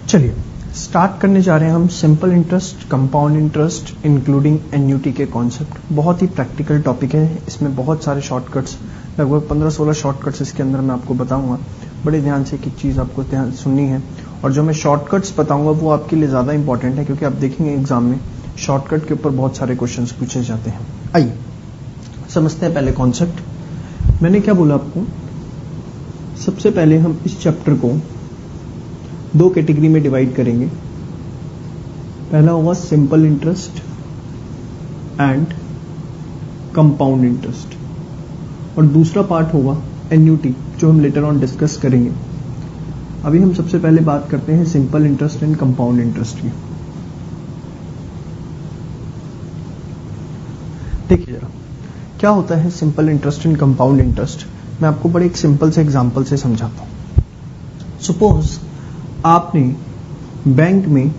चलिए स्टार्ट करने जा रहे हैं हम simple interest, compound interest including annuity के कॉन्सेप्ट। बहुत ही प्रैक्टिकल टॉपिक है, इसमें बहुत सारे शॉर्टकट्स, लगभग 15-16 शॉर्टकट्स इसके अंदर मैं आपको बताऊंगा। बड़े ध्यान से एक चीज़ आपको ध्यान सुननी है, और जो मैं शॉर्टकट्स बताऊंगा वो आपके लिए ज़्यादा इंपॉर्टेंट है, क्योंकि आप देखेंगे एग्जाम में शॉर्टकट के ऊपर बहुत सारे क्वेश्चन पूछे जाते हैं। आइए समझते हैं पहले कॉन्सेप्ट। मैंने क्या बोला आपको, सबसे पहले हम इस चैप्टर को दो कैटेगरी में डिवाइड करेंगे। पहला होगा simple interest and compound interest, और दूसरा पार्ट होगा एन्युटी, जो हम लेटर ऑन डिस्कस करेंगे। अभी हम सबसे पहले बात करते हैं simple interest and compound interest की। देखिए जरा क्या होता है simple interest and compound interest. मैं आपको बड़े एक सिंपल से एग्जांपल से समझाता हूं। सपोज आपने बैंक में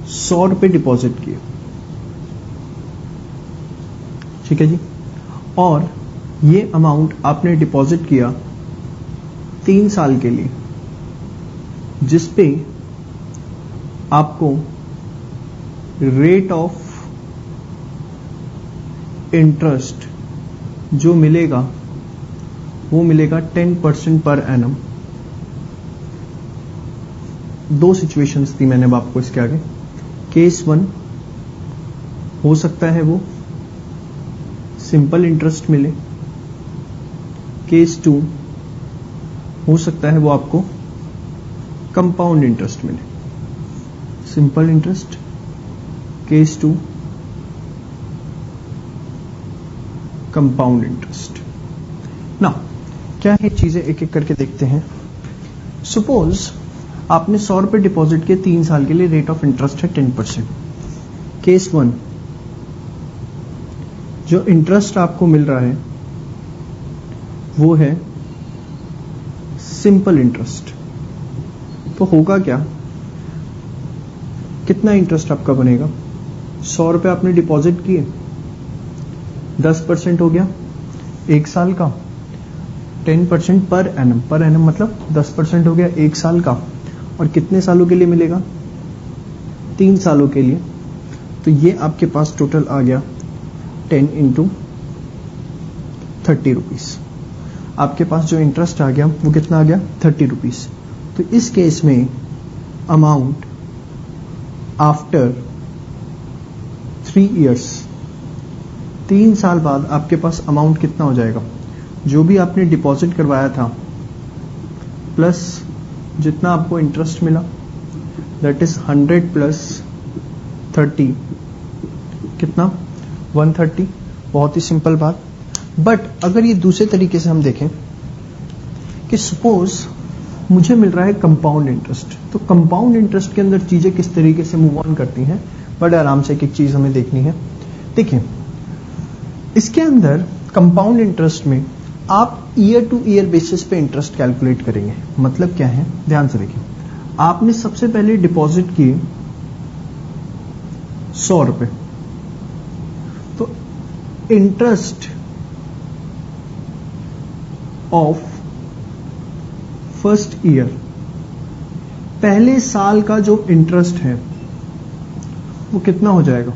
100 रुपए डिपॉजिट किए, ठीक है जी, और ये अमाउंट आपने डिपॉजिट किया 3 साल के लिए, जिसपे आपको रेट ऑफ इंटरेस्ट जो मिलेगा वो मिलेगा 10% पर एनम। दो सिचुएशंस थी मैंने अब आपको इसके आगे। केस 1 हो सकता है वो सिंपल इंटरेस्ट मिले, केस 2 हो सकता है वो आपको कंपाउंड इंटरेस्ट मिले। Simple interest, case 2 compound interest. ना क्या है चीजें, एक एक करके देखते हैं। सपोज आपने 100 रुपए डिपॉजिट किए 3 साल के लिए, रेट ऑफ इंटरेस्ट है 10%। केस 1 जो इंटरेस्ट आपको मिल रहा है वो है सिंपल इंटरेस्ट। तो होगा क्या, कितना इंटरेस्ट आपका बनेगा? 100 रुपए आपने डिपॉजिट किए, 10% हो गया 1 साल का, 10% पर एनम। पर एनम मतलब 10% हो गया 1 साल का, और कितने सालों के लिए मिलेगा? 3 सालों के लिए। तो ये आपके पास टोटल आ गया 10 इंटू 30 रुपीज। आपके पास जो इंटरेस्ट आ गया वो कितना आ गया? 30 रुपीज। तो इस केस में अमाउंट आफ्टर 3 इयर्स, 3 साल बाद आपके पास अमाउंट कितना हो जाएगा? जो भी आपने डिपॉजिट करवाया था प्लस जितना आपको इंटरेस्ट मिला, दैट इज 100 प्लस 30, कितना? 130। बहुत ही सिंपल बात। बट अगर ये दूसरे तरीके से हम देखें कि सपोज मुझे मिल रहा है कंपाउंड इंटरेस्ट, तो कंपाउंड इंटरेस्ट के अंदर चीजें किस तरीके से मूव ऑन करती हैं, बड़े आराम से एक एक चीज हमें देखनी है। देखिए इसके अंदर कंपाउंड इंटरेस्ट में आप ईयर टू ईयर बेसिस पे इंटरेस्ट कैलकुलेट करेंगे। मतलब क्या है, ध्यान से देखिए। आपने सबसे पहले डिपॉजिट किए 100 रुपए, तो इंटरेस्ट ऑफ फर्स्ट ईयर, पहले साल का जो इंटरेस्ट है वो कितना हो जाएगा?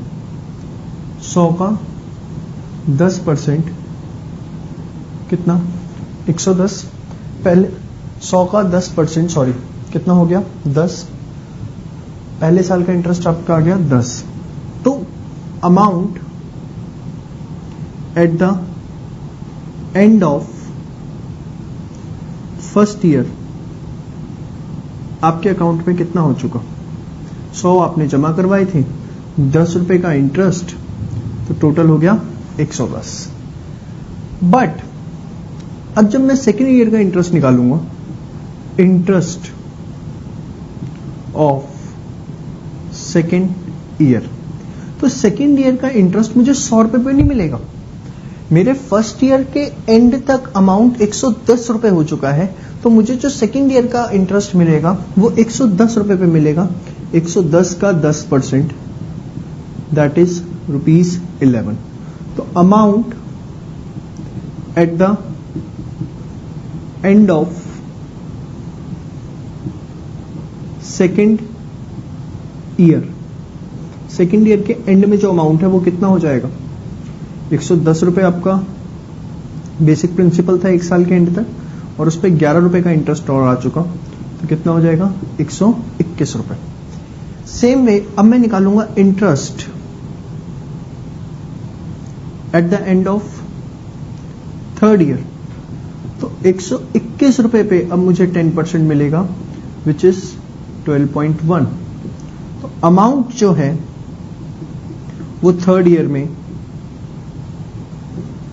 100 का 10%, कितना? 110। पहले 100 का 10%, सॉरी कितना हो गया? 10। पहले साल का इंटरेस्ट आपका आ गया 10। तो amount at the end of first year आपके अकाउंट में कितना हो चुका? 100 आपने जमा करवाए थे, 10 रुपए का इंटरेस्ट, तो टोटल हो गया 110। बट अब जब मैं सेकेंड ईयर का इंटरेस्ट निकालूंगा, इंटरेस्ट ऑफ सेकेंड ईयर, तो सेकेंड ईयर का इंटरेस्ट मुझे 100 रुपए पे नहीं मिलेगा। मेरे फर्स्ट ईयर के एंड तक अमाउंट 110 रुपए हो चुका है, तो मुझे जो सेकेंड ईयर का इंटरेस्ट मिलेगा वो 110 रुपए पे मिलेगा। 110 का 10%, दैट इज ₹11। तो amount at the end of second year के एंड में जो अमाउंट है वो कितना हो जाएगा? 110 रुपए आपका बेसिक प्रिंसिपल था 1 साल के एंड तक, और उस पर 11 रुपए का इंटरेस्ट और आ चुका, तो कितना हो जाएगा? 121 रुपए। सेम वे अब मैं निकालूंगा interest eight the end of third year, तो 121 रुपए पे अब मुझे 10% मिलेगा, विच इज 12.1। तो अमाउंट जो है वो थर्ड ईयर में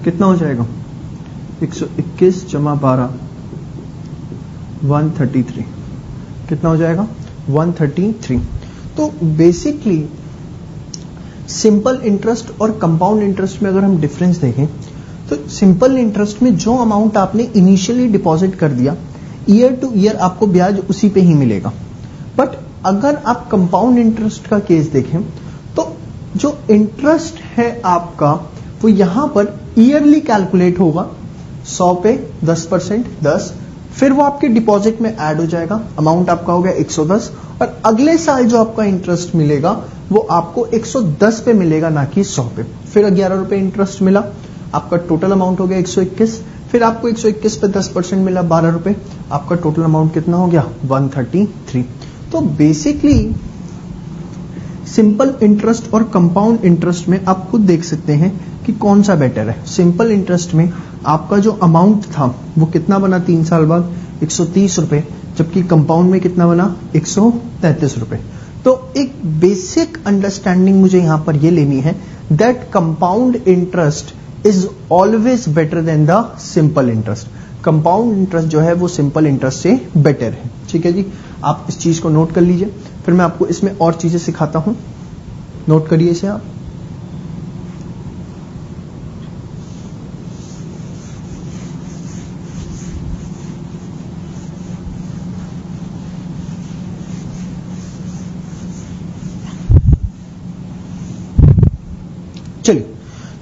कितना हो जाएगा? 121 जमा 12, 133। कितना हो जाएगा? 133। तो बेसिकली सिंपल इंटरेस्ट और कंपाउंड इंटरेस्ट में अगर हम डिफरेंस देखें तो सिंपल इंटरेस्ट में जो अमाउंट आपने इनिशियली डिपॉजिट कर दिया, ईयर टू ईयर आपको ब्याज उसी पे ही मिलेगा। बट अगर आप कंपाउंड इंटरेस्ट का केस देखें तो जो इंटरेस्ट है आपका वो यहां पर ईयरली कैलकुलेट होगा, 100 पे 10%, 10, फिर वो आपके डिपॉजिट में ऐड हो जाएगा, अमाउंट आपका हो गया 110, और अगले साल जो आपका इंटरेस्ट मिलेगा वो आपको 110 पे मिलेगा, ना कि 100 पे। फिर 11 रुपए इंटरेस्ट मिला, आपका टोटल अमाउंट हो गया 121, फिर आपको 121 पे 10% मिला 12 रुपए, आपका टोटल अमाउंट कितना हो गया? 133। तो बेसिकली सिंपल इंटरेस्ट और कंपाउंड इंटरेस्ट में आप खुद देख सकते हैं कि कौन सा बेटर है। सिंपल इंटरेस्ट में आपका जो अमाउंट था वो कितना बना 3 साल बाद? 130 रुपए, जबकि कंपाउंड में कितना बना? 133 रुपए। तो एक बेसिक अंडरस्टैंडिंग मुझे यहां पर ये लेनी है that compound interest is always better than the simple interest. Compound interest जो है वो सिंपल इंटरेस्ट से बेटर है। ठीक है जी, आप इस चीज को नोट कर लीजिए, फिर मैं आपको इसमें और चीजें सिखाता हूं। नोट करिए इसे आप। चलिए,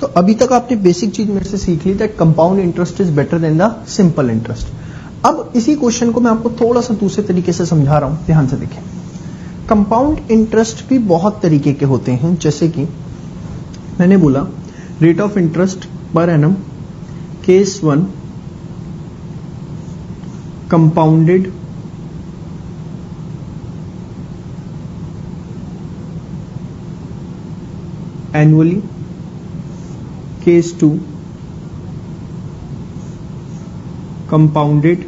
तो अभी तक आपने बेसिक चीज मेरे से सीख ली that compound interest is better than the simple interest. अब इसी क्वेश्चन को मैं आपको थोड़ा सा दूसरे तरीके से समझा रहा हूं, ध्यान से देखें। कंपाउंड इंटरेस्ट भी बहुत तरीके के होते हैं, जैसे कि मैंने बोला rate of interest per annum, case 1 compounded annually, case 2 compounded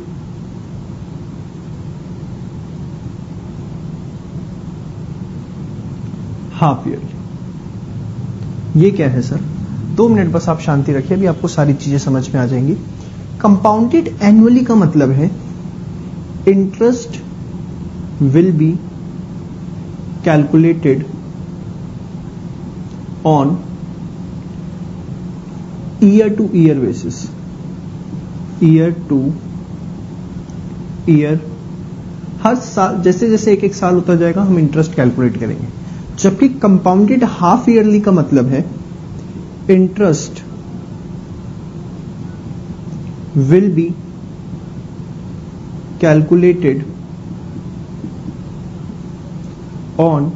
half yearly. ये क्या है सर? 2 मिनट बस आप शांति रखिए, अभी आपको सारी चीजें समझ में आ जाएंगी। कंपाउंडेड एनुअली का मतलब है interest will be calculated on year to year basis. Year to year, हर साल जैसे जैसे एक एक साल होता जाएगा हम इंटरेस्ट कैलकुलेट करेंगे। जबकि कंपाउंडेड हाफ ईयरली का मतलब है interest will be calculated on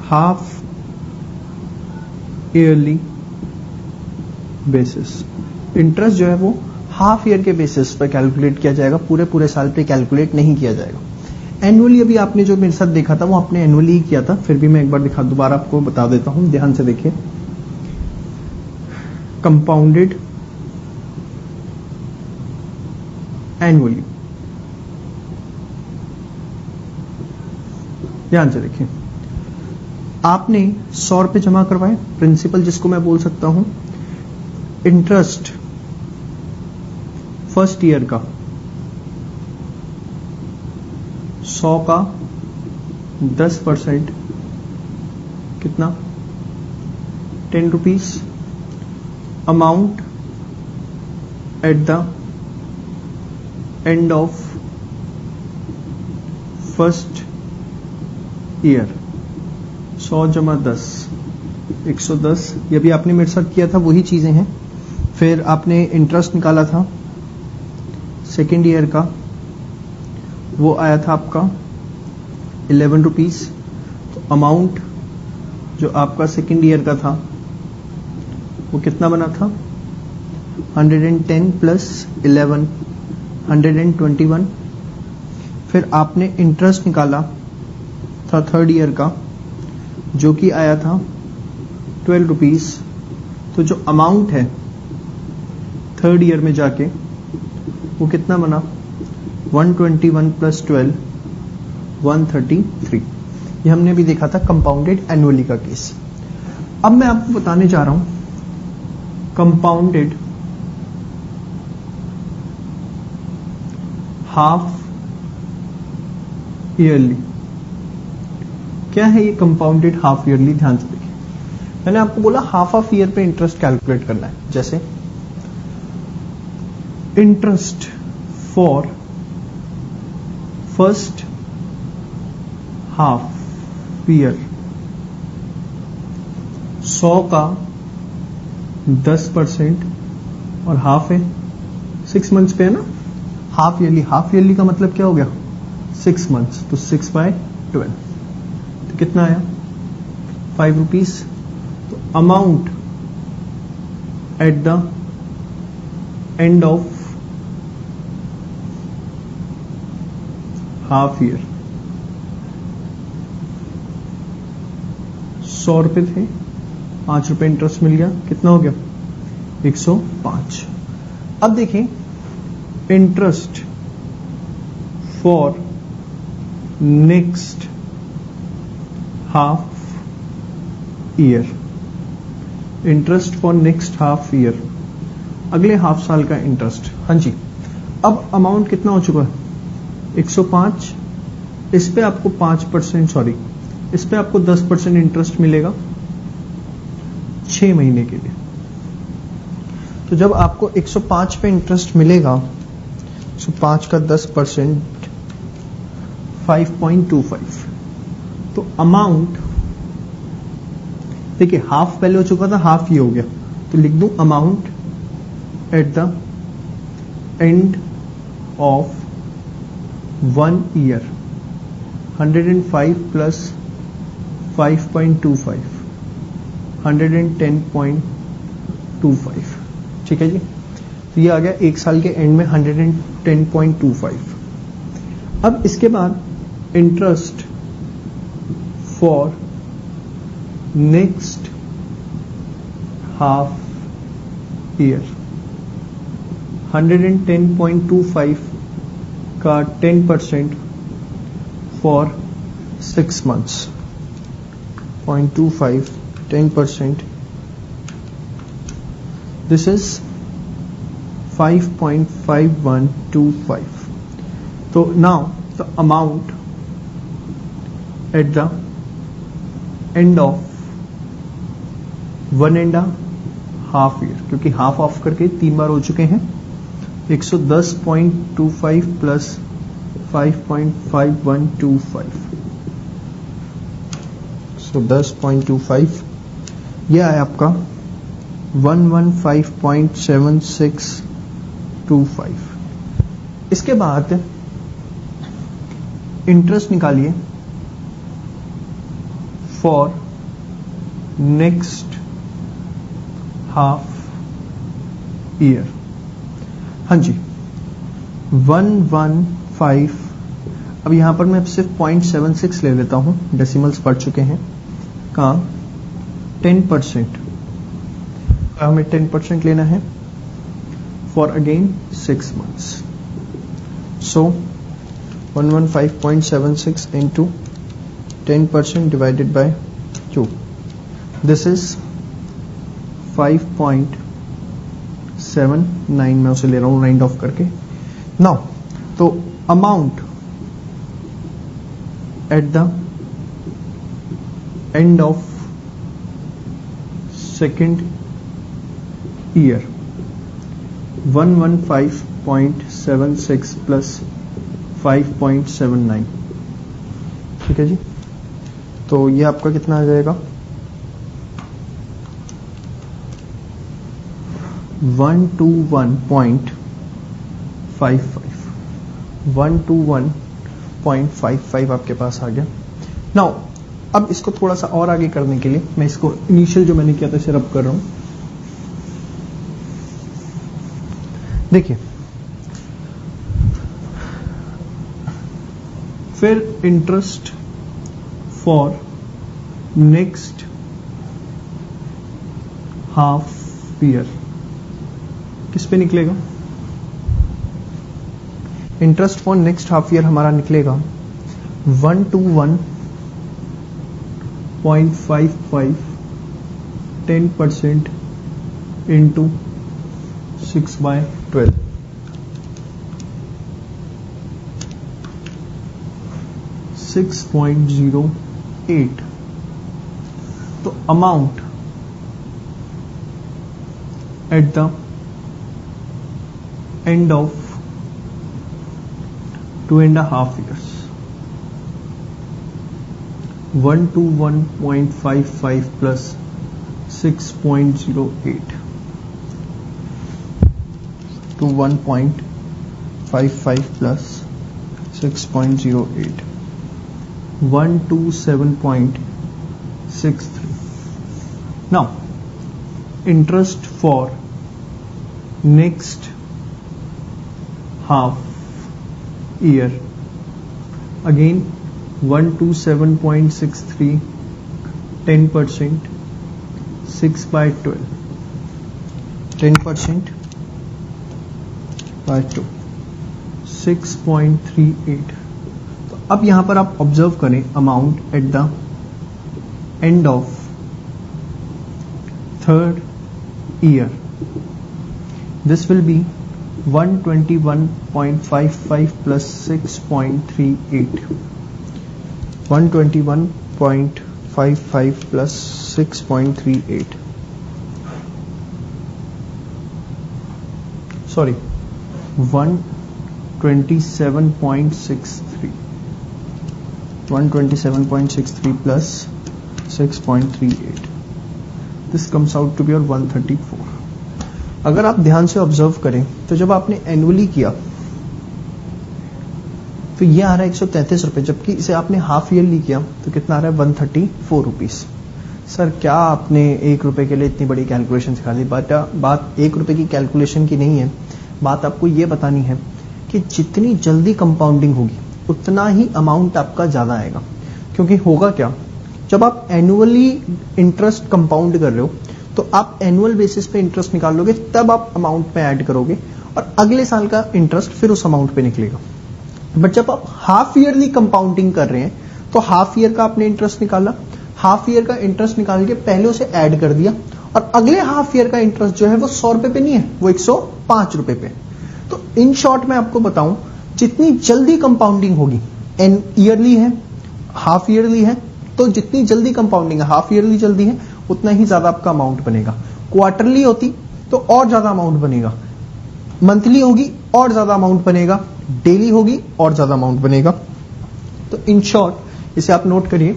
half yearly basis. Interest जो है वो हाफ ईयर के बेसिस पर कैलकुलेट किया जाएगा, पूरे पूरे साल पे कैलकुलेट नहीं किया जाएगा। एनुअली अभी आपने जो मेरे साथ देखा था वो आपने एनुअली ही किया था, फिर भी मैं एक बार दोबारा आपको बता देता हूं, ध्यान से देखिए। कंपाउंडेड एनुअली, ध्यान से देखिए। आपने 100 रुपए जमा करवाए, प्रिंसिपल जिसको मैं बोल सकता हूं, इंटरेस्ट फर्स्ट ईयर का 100 का 10% कितना? 10 rupees. Amount at the end of first year 100 जमा 10, 110। ये भी आपने मेरे साथ किया था, वही चीजें हैं। फिर आपने इंटरेस्ट निकाला था सेकेंड ईयर का, वो आया था आपका 11 रुपीज। तो अमाउंट जो आपका सेकेंड ईयर का था वो कितना बना था? 110 प्लस 11 121। फिर आपने इंटरेस्ट निकाला था थर्ड ईयर का जो कि आया था 12 रुपीज। तो जो अमाउंट है थर्ड ईयर में जाके वो कितना बना? 121 प्लस 12 133। ये हमने भी देखा था कंपाउंडेड एनुअली का केस। अब मैं आपको बताने जा रहा हूं कंपाउंडेड हाफ ईयरली। क्या है ये कंपाउंडेड हाफ ईयरली? ध्यान से देखिए, मैंने आपको बोला हाफ ऑफ ईयर पे इंटरेस्ट कैलकुलेट करना है। जैसे interest for first half year 100 का 10% और हाफ है 6 मंथ्स पे है ना। हाफ ईयरली का मतलब क्या हो गया? 6 मंथ्स। तो 6/12 तो कितना आया? 5 रुपीज। तो amount at the end of half year 100 रुपए थे, 5 रुपए इंटरेस्ट मिल गया, कितना हो गया? 105। अब देखें interest for next half year. Interest for next half year, अगले हाफ साल का इंटरेस्ट। हाँ जी, अब अमाउंट कितना हो चुका है? 105। इस पे आपको 5% इस पे आपको 10% इंटरेस्ट मिलेगा 6 महीने के लिए। तो जब आपको 105 पे इंटरेस्ट मिलेगा 105 का 10% 5.25। तो अमाउंट देखिए हाफ पहले हो चुका था, हाफ ये हो गया, तो लिख दूं amount at the end of 1 year 105 plus 5.25 110.25। ठीक है जी, तो ये आ गया एक साल के एंड में 110.25। अब इसके बाद interest for next half year 110.25 का 10% for 6 months 0.25 10%, this is 5.5125. So now the amount at the end of 1.5 year, क्योंकि हाफ ऑफ करके 3 बार हो चुके हैं, 110.25 प्लस 5.5125, so 10.25 ये आया आपका 115.7625। इसके बाद इंटरेस्ट निकालिए फॉर नेक्स्ट हाफ ईयर। हाँ जी 115। अब यहां पर मैं सिर्फ 0.76 ले लेता हूं, डेसिमल्स पढ़ चुके हैं का 10%, हमें 10% लेना है for again 6 months. So 115.76 into 10% divided by 2, this is 5.79। मैं उसे ले रहा हूं राउंड ऑफ करके। नाउ तो amount at the end of second year 115.76 plus 5.79। ठीक है जी, तो ये आपका कितना आ जाएगा? 121.55 आपके पास आ गया। नाउ अब इसको थोड़ा सा और आगे करने के लिए मैं इसको इनिशियल जो मैंने किया था इसे रब कर रहा हूं। देखिए, फिर interest for next half year किस पे निकलेगा? Interest for next half year हमारा निकलेगा 121.55 10% इंटू 6/12 6.08। तो amount at the end of 2.5 years 121.55 plus 6.08 to 1.55 plus 6.08 127.63। now interest for next half year again 127.63 10% 6/12 10% by 2 6.38। तो अब यहां पर आप ऑब्जर्व करें amount at the end of third year this will B 121.55 plus 6.38 121.55 plus 6.38 sorry 127.63 127.63 plus 6.38 this comes out to be 134। अगर आप ध्यान से ऑब्जर्व करें तो जब आपने एनुअली किया तो ये आ रहा है 133 रुपए, जबकि इसे आपने हाफ ईयरली किया तो कितना आ रहा है 134 रुपीज। सर क्या आपने 1 रुपए के लिए इतनी बड़ी कैलकुलेशन सिखा दी? बात 1 रुपए की कैलकुलेशन की नहीं है, बात आपको ये बतानी है कि जितनी जल्दी कंपाउंडिंग होगी उतना ही अमाउंट आपका ज्यादा आएगा। क्योंकि होगा क्या, जब आप एनुअली इंटरेस्ट कंपाउंड कर रहे हो तो आप एनुअल बेसिस पे इंटरेस्ट निकाल लोगे, तब आप अमाउंट में ऐड करोगे और अगले साल का इंटरेस्ट फिर उस अमाउंट पे निकलेगा। बट जब आप हाफ ईयरली कंपाउंडिंग कर रहे हैं तो हाफ ईयर का आपने इंटरेस्ट निकाला, हाफ ईयर का इंटरेस्ट निकाल के पहले उसे ऐड कर दिया और अगले हाफ ईयर का इंटरेस्ट जो है वो 100 रुपए पे नहीं है, वो 105 रुपए पे। तो इन शॉर्ट मैं आपको बताऊं, जितनी जल्दी कंपाउंडिंग होगी, एन ईयरली है हाफ ईयरली है, तो जितनी जल्दी कंपाउंडिंग है हाफ ईयरली जल्दी है उतना ही ज्यादा आपका अमाउंट बनेगा। क्वार्टरली होती तो और ज्यादा अमाउंट बनेगा, मंथली होगी और ज्यादा अमाउंट बनेगा, डेली होगी और ज्यादा अमाउंट बनेगा। तो इन शॉर्ट इसे आप नोट करिए।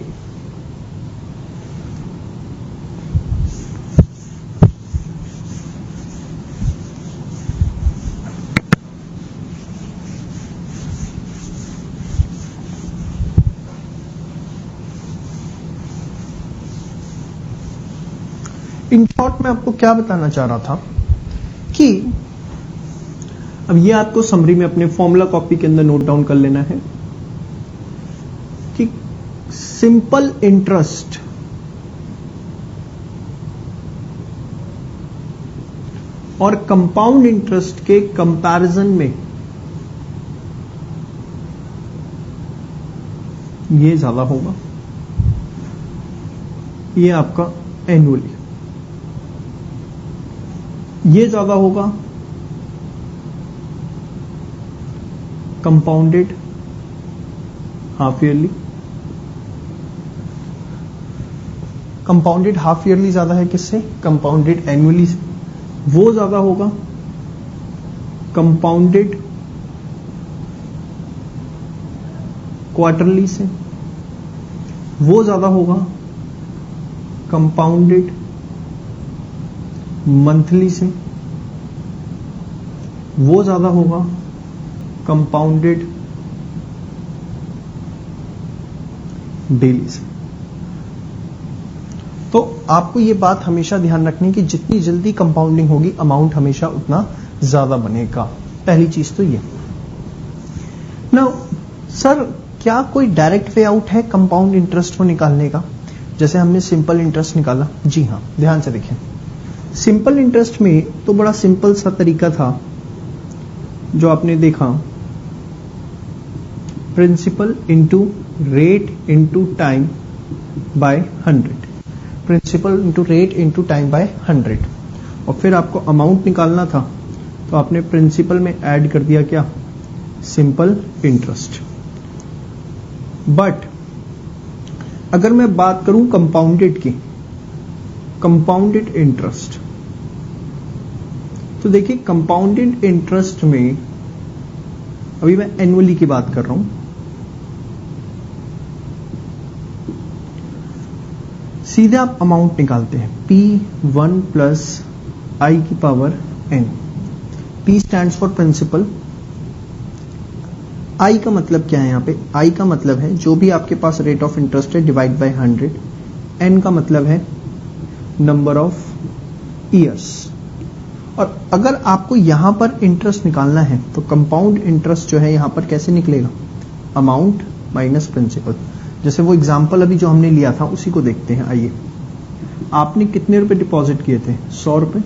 इन शॉर्ट में आपको क्या बताना चाह रहा था कि अब ये आपको समरी में अपने फॉर्मूला कॉपी के अंदर नोट डाउन कर लेना है कि सिंपल इंटरेस्ट और कंपाउंड इंटरेस्ट के कंपैरिजन में ये ज्यादा होगा, ये आपका एनुअली, ये ज्यादा होगा compounded half yearly. Compounded half yearly ज्यादा है किससे? कंपाउंडेड एनुअली से। वो ज्यादा होगा कंपाउंडेड क्वार्टरली से। वो ज्यादा होगा कंपाउंडेड मंथली से। वो ज्यादा होगा कंपाउंडेड डेली से। तो आपको ये बात हमेशा ध्यान रखनी कि जितनी जल्दी कंपाउंडिंग होगी अमाउंट हमेशा उतना ज्यादा बनेगा। पहली चीज तो ये। नाउ सर, क्या कोई डायरेक्ट वे आउट है कंपाउंड इंटरेस्ट को निकालने का, जैसे हमने सिंपल इंटरेस्ट निकाला? जी हाँ, ध्यान से देखें। सिंपल इंटरेस्ट में तो बड़ा सिंपल सा तरीका था जो आपने देखा, principal into rate into time by 100, principal into rate into time by 100, और फिर आपको अमाउंट निकालना था तो आपने प्रिंसिपल में ऐड कर दिया क्या, सिंपल इंटरेस्ट। बट अगर मैं बात करूं कंपाउंडेड की, कंपाउंडेड इंटरेस्ट, तो देखिए कंपाउंडेड इंटरेस्ट में अभी मैं एनुअली की बात कर रहा हूं। सीधे आप अमाउंट निकालते हैं, P1 प्लस I की power N। P stands for principal, I का मतलब क्या है यहां पे? I का मतलब है जो भी आपके पास रेट ऑफ इंटरेस्ट है डिवाइड बाय 100, N का मतलब है नंबर ऑफ ईयर्स। और अगर आपको यहां पर इंटरेस्ट निकालना है तो कंपाउंड इंटरेस्ट जो है यहां पर कैसे निकलेगा, अमाउंट माइनस प्रिंसिपल। जैसे वो एग्जांपल अभी जो हमने लिया था उसी को देखते हैं। आइए, आपने कितने रुपए डिपॉजिट किए थे? 100 रुपए।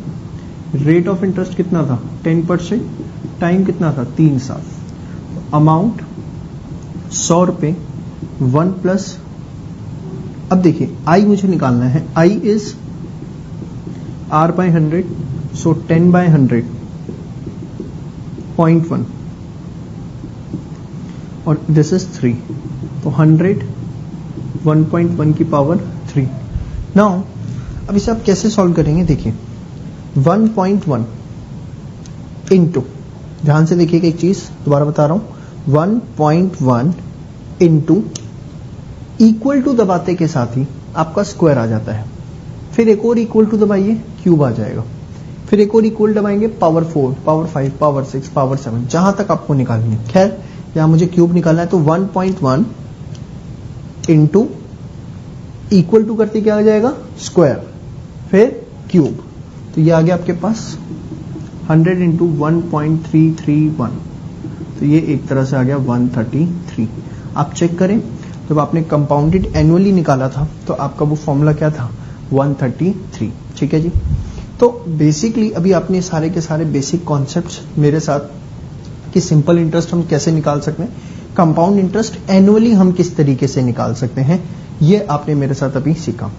रेट ऑफ इंटरेस्ट कितना था? 10%। टाइम कितना था? 3 साल। अमाउंट 100 रुपए 1 प्लस, अब देखिए आई मुझे निकालना है, I is R by 100, so 10 by 100 0.1 और दिस इज 3, तो 100 1.1 की पावर 3। नाउ अब इसे आप कैसे सॉल्व करेंगे? देखिए 1.1 इंटू, ध्यान से देखिएगा एक चीज दोबारा बता रहा हूं, 1.1 इंटू इक्वल टू दबाते के साथ ही आपका स्क्वायर आ जाता है, फिर एक और इक्वल टू दबाइए क्यूब आ जाएगा, फिर एक और इक्वल दबाएंगे पावर 4, पावर 5, पावर 6, पावर 7, जहां तक आपको निकालनी है। खैर यहां मुझे क्यूब निकालना है, तो 1.1 इंटू इक्वल टू करते क्या आ जाएगा, स्क्वायर, फिर क्यूब, तो ये आ गया आपके पास 100 इंटू 1.331, तो ये एक तरह से आ गया 133। आप चेक करें, जब आपने कंपाउंडेड एनुअली निकाला था तो आपका वो फॉर्मूला क्या था, 133। ठीक है जी। तो बेसिकली अभी आपने सारे के सारे बेसिक कॉन्सेप्ट्स मेरे साथ कि सिंपल इंटरेस्ट हम कैसे निकाल सकते हैं, कंपाउंड इंटरेस्ट एनुअली हम किस तरीके से निकाल सकते हैं, ये आपने मेरे साथ अभी सीखा।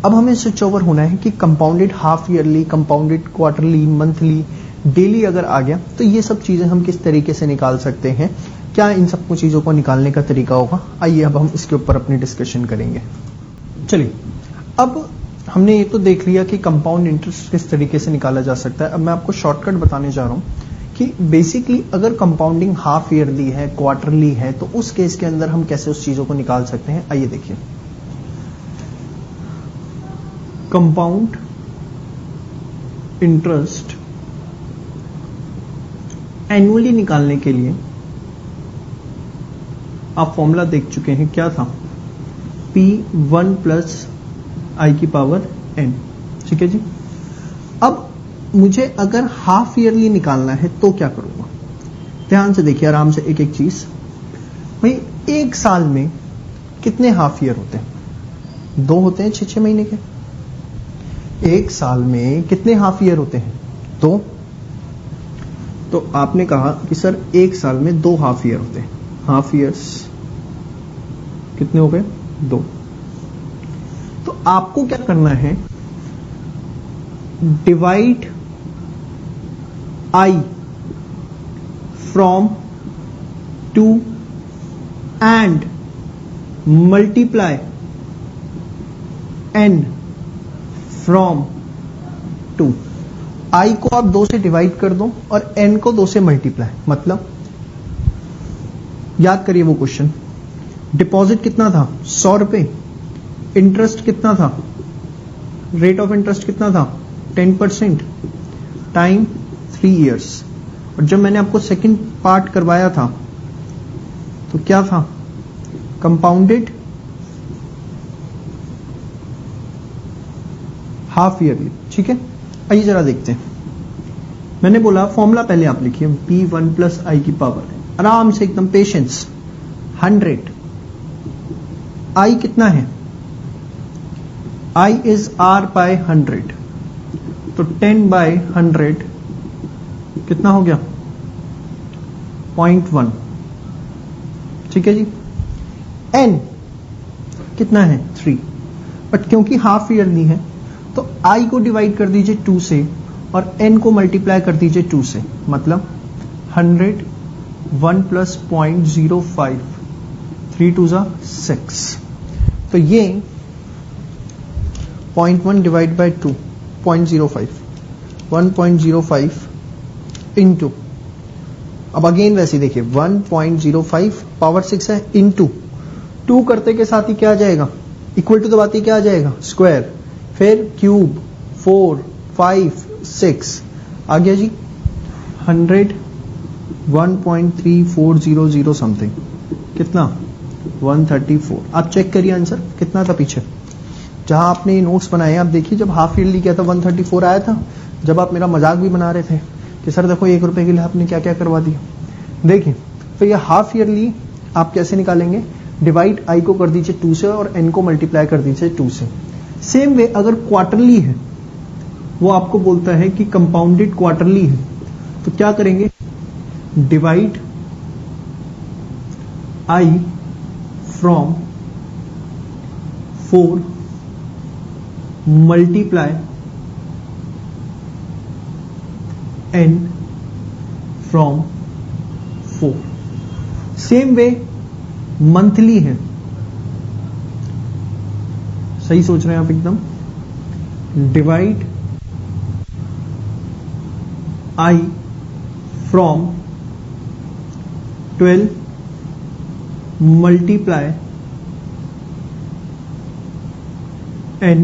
अब हमें स्विच ओवर होना है कि compounded half yearly, compounded quarterly, monthly, daily अगर आ गया तो ये सब चीजें हम किस तरीके से निकाल सकते हैं, क्या इन सब कुछ चीजों को निकालने का तरीका होगा। आइए अब हम इसके ऊपर अपनी डिस्कशन करेंगे। चलिए, अब हमने ये तो देख लिया कि कंपाउंड इंटरेस्ट किस तरीके से निकाला जा सकता है। अब मैं आपको शॉर्टकट बताने जा रहा हूं कि बेसिकली अगर कंपाउंडिंग हाफ ईयरली है, क्वार्टरली है, तो उस केस के अंदर हम कैसे उस चीजों को निकाल सकते हैं। आइए देखिए, कंपाउंड इंटरेस्ट एनुअली निकालने के लिए आप फॉर्मूला देख चुके हैं, क्या था, P1 प्लस I की पावर N। ठीक है जी। अब मुझे अगर हाफ ईयरली निकालना है तो क्या करूंगा, ध्यान से देखिए आराम से एक एक चीज। भाई एक साल में कितने हाफ ईयर होते हैं, 2 होते हैं 6-6 महीने के। एक साल में कितने हाफ ईयर होते हैं, 2। तो आपने कहा कि सर एक साल में 2 हाफ ईयर होते हैं, हाफ ईयर्स कितने हो गए, 2। तो आपको क्या करना है, divide I from 2 and multiply N from 2। I को आप 2 से डिवाइड कर दो और N को 2 से मल्टीप्लाई, मतलब याद करिए वो क्वेश्चन, डिपॉजिट कितना था, 100 रुपए, इंटरेस्ट कितना था, रेट ऑफ इंटरेस्ट कितना था, 10%, टाइम 3 इयर्स। और जब मैंने आपको सेकंड पार्ट करवाया था तो क्या था, कंपाउंडेड हाफ ईयरली, ठीक है। आइए जरा देखते हैं। मैंने बोला फॉर्मूला पहले आप लिखिए, B1 प्लस आई की पावर, आराम से एकदम पेशेंस, 100, आई कितना है, आई इज R बाय 100, तो 10 बाय 100 कितना हो गया, 0.1, ठीक है जी। n कितना है, 3, बट क्योंकि हाफ ईयरली है तो i को डिवाइड कर दीजिए 2 से और n को मल्टीप्लाई कर दीजिए 2 से, मतलब 100, 1 प्लस 0.05, 3 2 जा 6, तो ये 0.1 डिवाइड बाय 2, 0.05, 1.05 इंटू, अब अगेन वैसे देखिए 1.05 पावर 6 है, इंटू 2 करते के साथ ही क्या आ जाएगा, इक्वल टू तो बात ही क्या आ जाएगा, स्क्वायर, फिर क्यूब, 4 5 6 आ गया जी, 100, 1.3400 समथिंग, कितना, 134। आप चेक करिए आंसर कितना था पीछे, जहां आपने ये नोट्स बनाए आप देखिए, जब हाफ ईयरली किया था 134 आया था, जब आप मेरा मजाक भी बना रहे थे कि सर देखो 1 रुपए के लिए आपने क्या क्या करवा दिया। देखिए तो ये हाफ ईयरली आप कैसे निकालेंगे, डिवाइड आई को कर दीजिए 2 से और एन को मल्टीप्लाई कर दीजिए 2 से। सेम वे अगर क्वार्टरली है, वो आपको बोलता है कि कंपाउंडेड क्वार्टरली है, तो क्या करेंगे, divide I from 4 multiply n from 4। Same way monthly है, सही सोच रहे हैं आप एकदम, divide i from 12 multiply n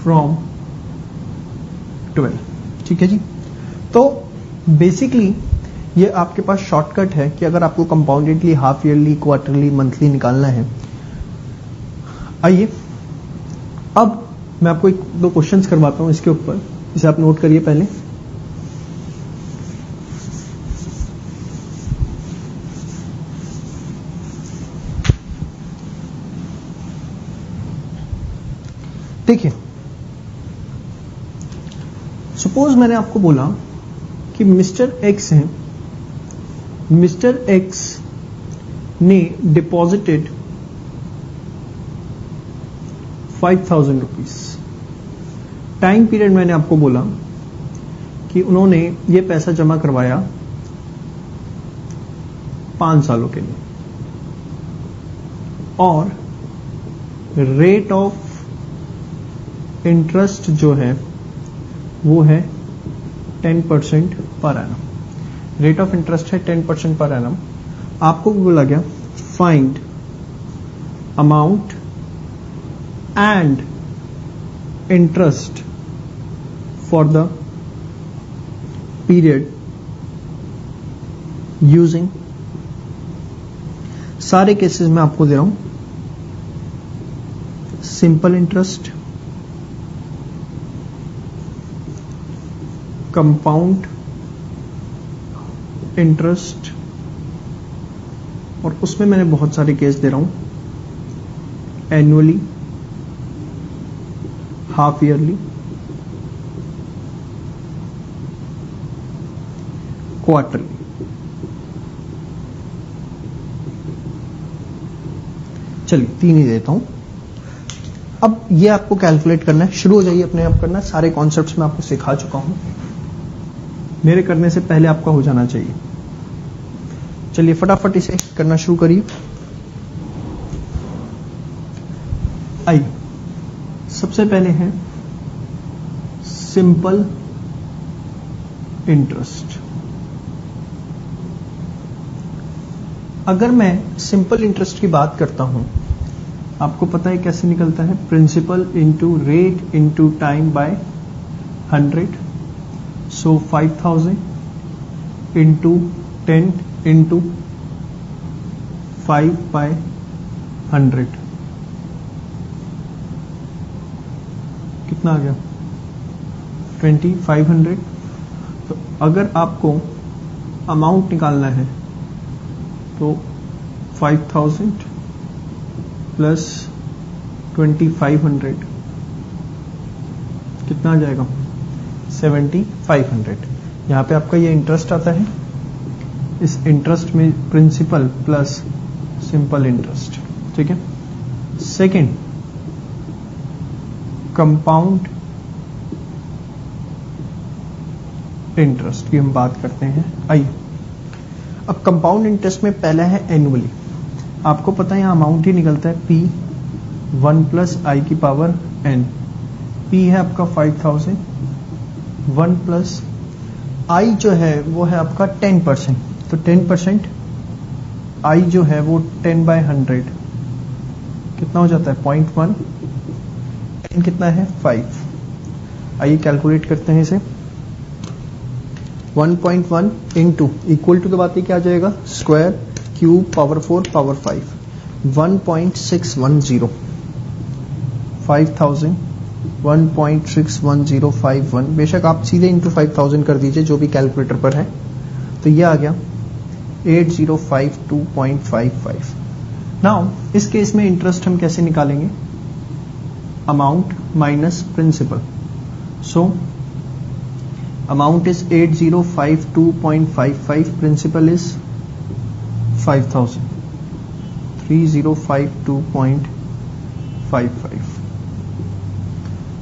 from 12, ठीक है जी। तो बेसिकली ये आपके पास शॉर्टकट है कि अगर आपको कंपाउंडेडली, हाफ ईयरली, क्वार्टरली, मंथली निकालना है। आइए अब मैं आपको 1-2 क्वेश्चंस करवाता हूं इसके ऊपर, इसे आप नोट करिए पहले। देखिए सपोज मैंने आपको बोला कि मिस्टर एक्स हैं, मिस्टर एक्स ने डिपॉजिटेड 5000 रुपीज। टाइम पीरियड मैंने आपको बोला कि उन्होंने ये पैसा जमा करवाया 5 सालों के लिए, और रेट ऑफ इंटरेस्ट जो है वो है 10% per annum. Rate of interest है 10% पर एनम। आपको बोला गया find amount and interest for the period using, सारे केसेस में आपको दे रहा हूं, सिंपल इंटरेस्ट, कंपाउंड इंटरेस्ट, और उसमें मैंने बहुत सारे केस दे रहा हूं, एनुअली, हाफ ईयरली, क्वार्टरली। चलिए 3 ही देता हूं। अब ये आपको कैलकुलेट करना है, शुरू हो जाइए अपने आप करना। सारे कॉन्सेप्ट्स मैं आपको सिखा चुका हूं, मेरे करने से पहले आपका हो जाना चाहिए। चलिए फटाफट इसे करना शुरू करिए। आइए सबसे पहले है सिंपल इंटरेस्ट। अगर मैं सिंपल इंटरेस्ट की बात करता हूं, आपको पता है कैसे निकलता है, principal into rate into time by 100। So 5000 into 10 into 5 by 100 कितना कितना आ गया 2500। तो अगर आपको अमाउंट निकालना है तो 5000 प्लस 2500 कितना आ जाएगा 7500। यहां पे आपका ये इंटरेस्ट आता है, इस इंटरेस्ट में प्रिंसिपल प्लस सिंपल इंटरेस्ट, ठीक है। सेकंड, कंपाउंड इंटरेस्ट की हम बात करते हैं। आइए, अब कंपाउंड इंटरेस्ट में पहला है एनुअली। आपको पता है यहां अमाउंट ही निकलता है P 1 प्लस आई की पावर n। P है आपका 5000, 1 प्लस I जो है वो है आपका 10%, तो 10% I जो है वो 10/100 कितना हो जाता है 0.1, n कितना है 5। आइए कैलकुलेट करते हैं इसे। 1.1 इंटू इक्वल टू दबाते क्या आ जाएगा स्क्वायर क्यूब पावर 4 पावर 5, 1.610। 5000 1.61051, बेशक आप सीधे इंटू 5000 कर दीजिए जो भी कैलकुलेटर पर है, तो ये आ गया 8052.55। नाउ इस केस में इंटरेस्ट हम कैसे निकालेंगे, amount minus principal. So amount is 8052.55, principal is 5000, 3052.55।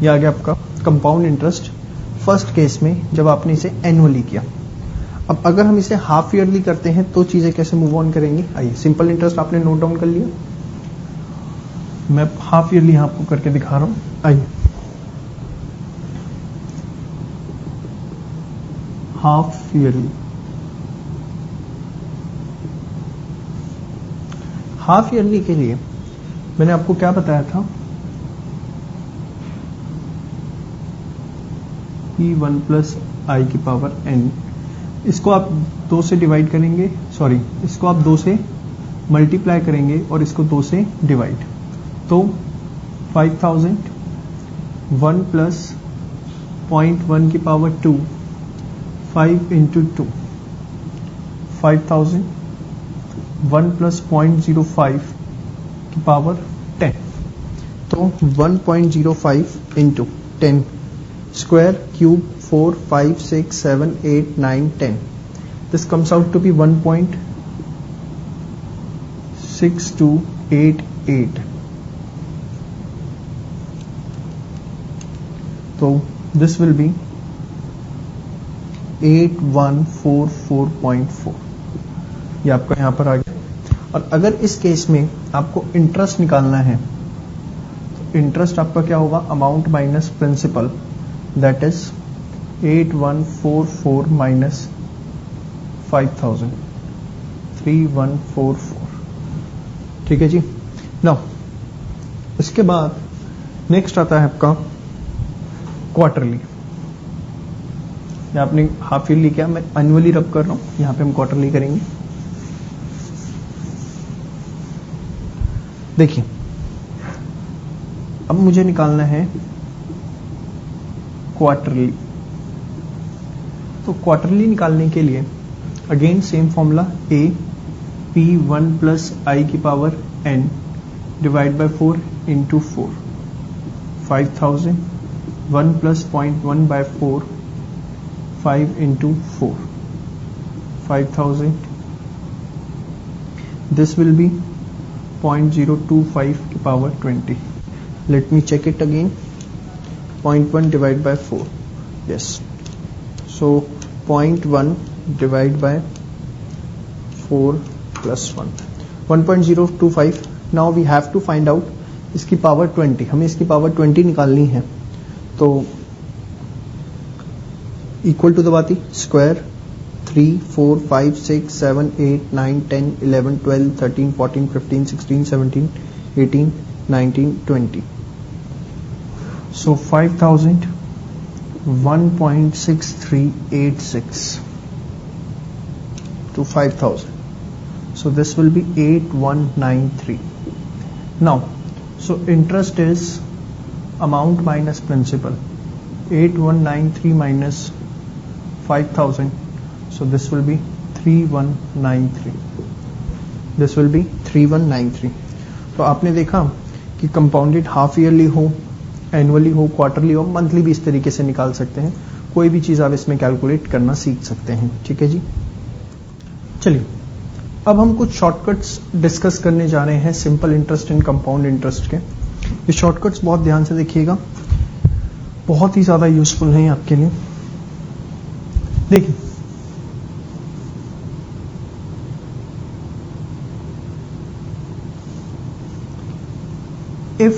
ये आ गया आपका कंपाउंड इंटरेस्ट फर्स्ट केस में जब आपने इसे एनुअली किया। अब अगर हम इसे हाफ ईयरली करते हैं तो चीजें कैसे मूव ऑन करेंगे। आइए, सिंपल इंटरेस्ट आपने नोट डाउन कर लिया, मैं हाफ ईयरली आपको करके दिखा रहा हूं। आइए, हाफ ईयरली। हाफ ईयरली के लिए मैंने आपको क्या बताया था, P1 प्लस आई की पावर n। इसको आप 2 से डिवाइड करेंगे, सॉरी इसको आप 2 से मल्टीप्लाई करेंगे और इसको 2 से डिवाइड, तो 5000 1 प्लस 0.1 की पावर 2, 5 इंटू 2, 5000 1 प्लस 0.05 की पावर 10, तो 1.05 into 10 square cube 4 5 6 7 8 9 10, this comes out to be 1.6288, so this will be 8144.4। ये आपका यहां पर आ गया। और अगर इस केस में आपको इंटरेस्ट निकालना है तो इंटरेस्ट आपका क्या होगा, amount minus principal, that is 8144 minus 5000, 3144। ठीक है जी। नाउ इसके बाद नेक्स्ट आता है आपका क्वार्टरली। आपने हाफ ईयरली किया, मैं एनुअली रब कर रहा हूं, यहां पे हम क्वार्टरली करेंगे। देखिए, अब मुझे निकालना है क्वार्टरली। तो क्वार्टरली निकालने के लिए again same formula, A P1 plus I की power n divide by 4 into 4, 5000 1 plus 0.1 by 4, 5 into 4, 5000, this will be 0.025 की power 20। Let me check it again, 0.1 divided by 4, yes, so 0.1 divided by 4 plus 1, 1.025। now we have to find out इसकी power 20, हमें इसकी power 20 निकालनी है, तो equal to दबाती square 3 4 5 6 7 8 9 10 11 12 13 14 15 16 17 18 19 20, so 5000 1.6386 to 5000, so this will be 8193। now so interest is amount minus principal, 8193 minus 5000, so this will be 3193. This will be 3193. तो आपने देखा कि कंपाउंडेड हाफ ईयरली हो, एनुअली हो, क्वार्टरली हो, मंथली भी इस तरीके से निकाल सकते हैं. कोई भी चीज आप इसमें कैलकुलेट करना सीख सकते हैं. ठीक है जी. चलिए अब हम कुछ शॉर्टकट्स डिस्कस करने जा रहे हैं simple interest and compound interest के. ये शॉर्टकट्स बहुत ध्यान से देखिएगा, बहुत ही ज्यादा यूजफुल हैं आपके लिए. देखिए if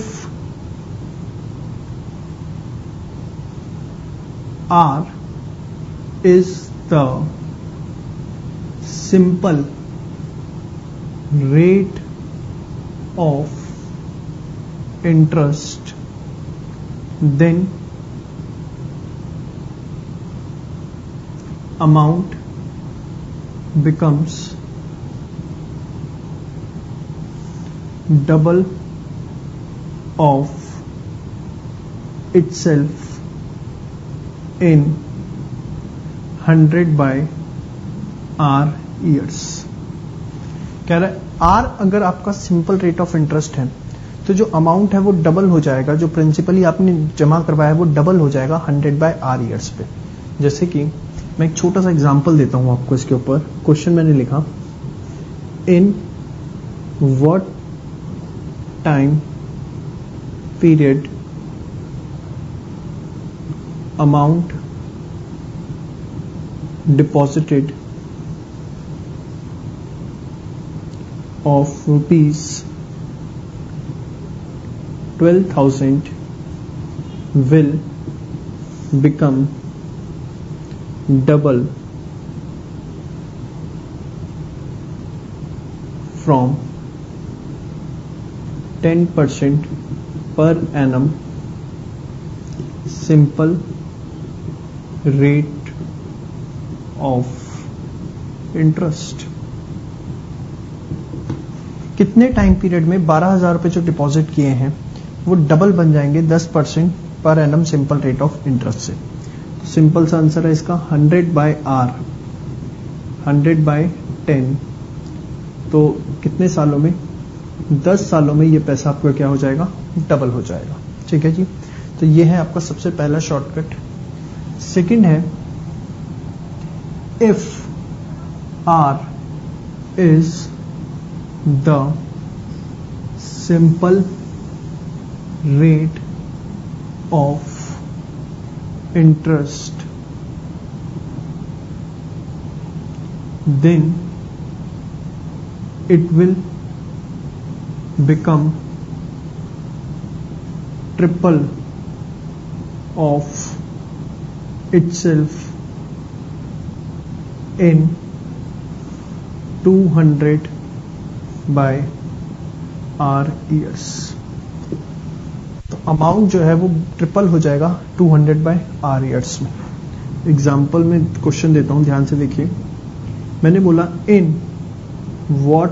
R is the simple rate of interest, then amount becomes double of itself in 100 by R years. कह रहा है R अगर आपका सिंपल रेट ऑफ इंटरेस्ट है तो जो अमाउंट है वो डबल हो जाएगा, जो प्रिंसिपली आपने जमा करवाया है वो डबल हो जाएगा 100 by R years पे. जैसे कि मैं एक छोटा सा एग्जांपल देता हूं आपको इसके ऊपर. क्वेश्चन मैंने लिखा, in what time period amount deposited of rupees 12,000 will become double from 10% per annum simple rate of interest. कितने टाइम पीरियड में 12,000 रुपए जो डिपॉजिट किए हैं वो डबल बन जाएंगे 10% per annum simple rate of interest से. तो सिंपल सा आंसर है इसका 100 by R, 100 by 10. तो कितने सालों में? 10 सालों में ये पैसा आपका क्या हो जाएगा? डबल हो जाएगा. ठीक है जी. तो ये है आपका सबसे पहला शॉर्टकट. सेकंड है, if R is the simple rate of interest, then it will become triple of itself in 200 by R years. तो अमाउंट जो है वो ट्रिपल हो जाएगा 200 by R years में. एग्जाम्पल में क्वेश्चन देता हूं, ध्यान से देखिए. मैंने बोला in what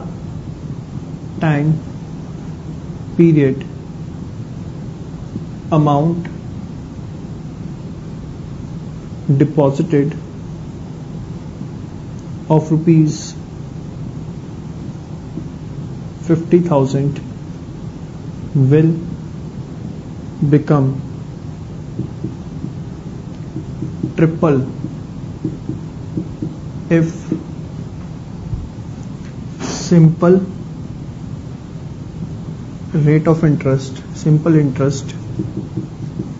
time period amount deposited of rupees 50,000 will become triple if simple rate of interest, simple interest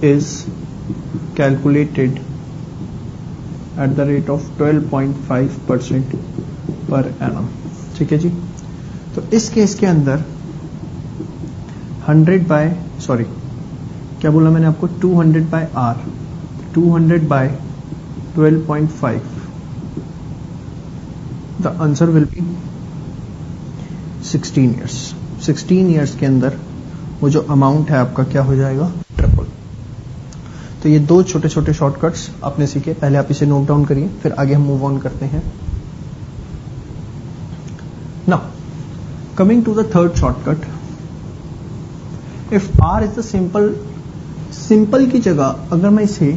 is calculated at the rate of 12.5% per annum. ठीक है जी. तो इस केस के अंदर 100 by क्या बोला मैंने आपको? 200 by R, 200 by 12.5. The answer will be 16 years. 16 years के अंदर वो जो अमाउंट है आपका क्या हो जाएगा? ट्रिपल. तो ये दो छोटे छोटे शॉर्टकट्स आपने सीखे. पहले आप इसे नोट डाउन करिए, फिर आगे हम मूव ऑन करते हैं. Now coming to the third shortcut, if R is the simple की जगह अगर मैं इसे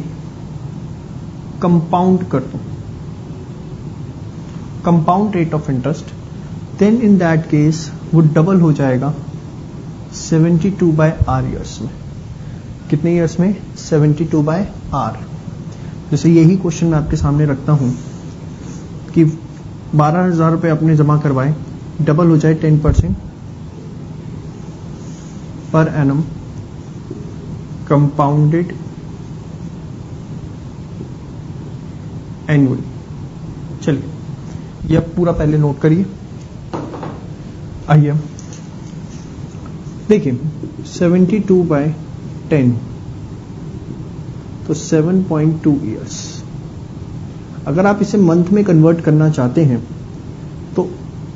कंपाउंड कर दूं, compound rate of interest, then in that case वो डबल हो जाएगा 72 बाय आर ईयर्स में। कितने ईयर्स में? 72 बाय आर। जैसे यही क्वेश्चन मैं आपके सामने रखता हूं कि 12,000 रुपए आपने जमा करवाए, डबल हो जाए 10% पर एनम कंपाउंडेड एनुअली। चलिए ये आप पूरा पहले नोट करिए। आइए देखिए 72 बाय 10 तो 7.2 ईयर्स। अगर आप इसे मंथ में कन्वर्ट करना चाहते हैं तो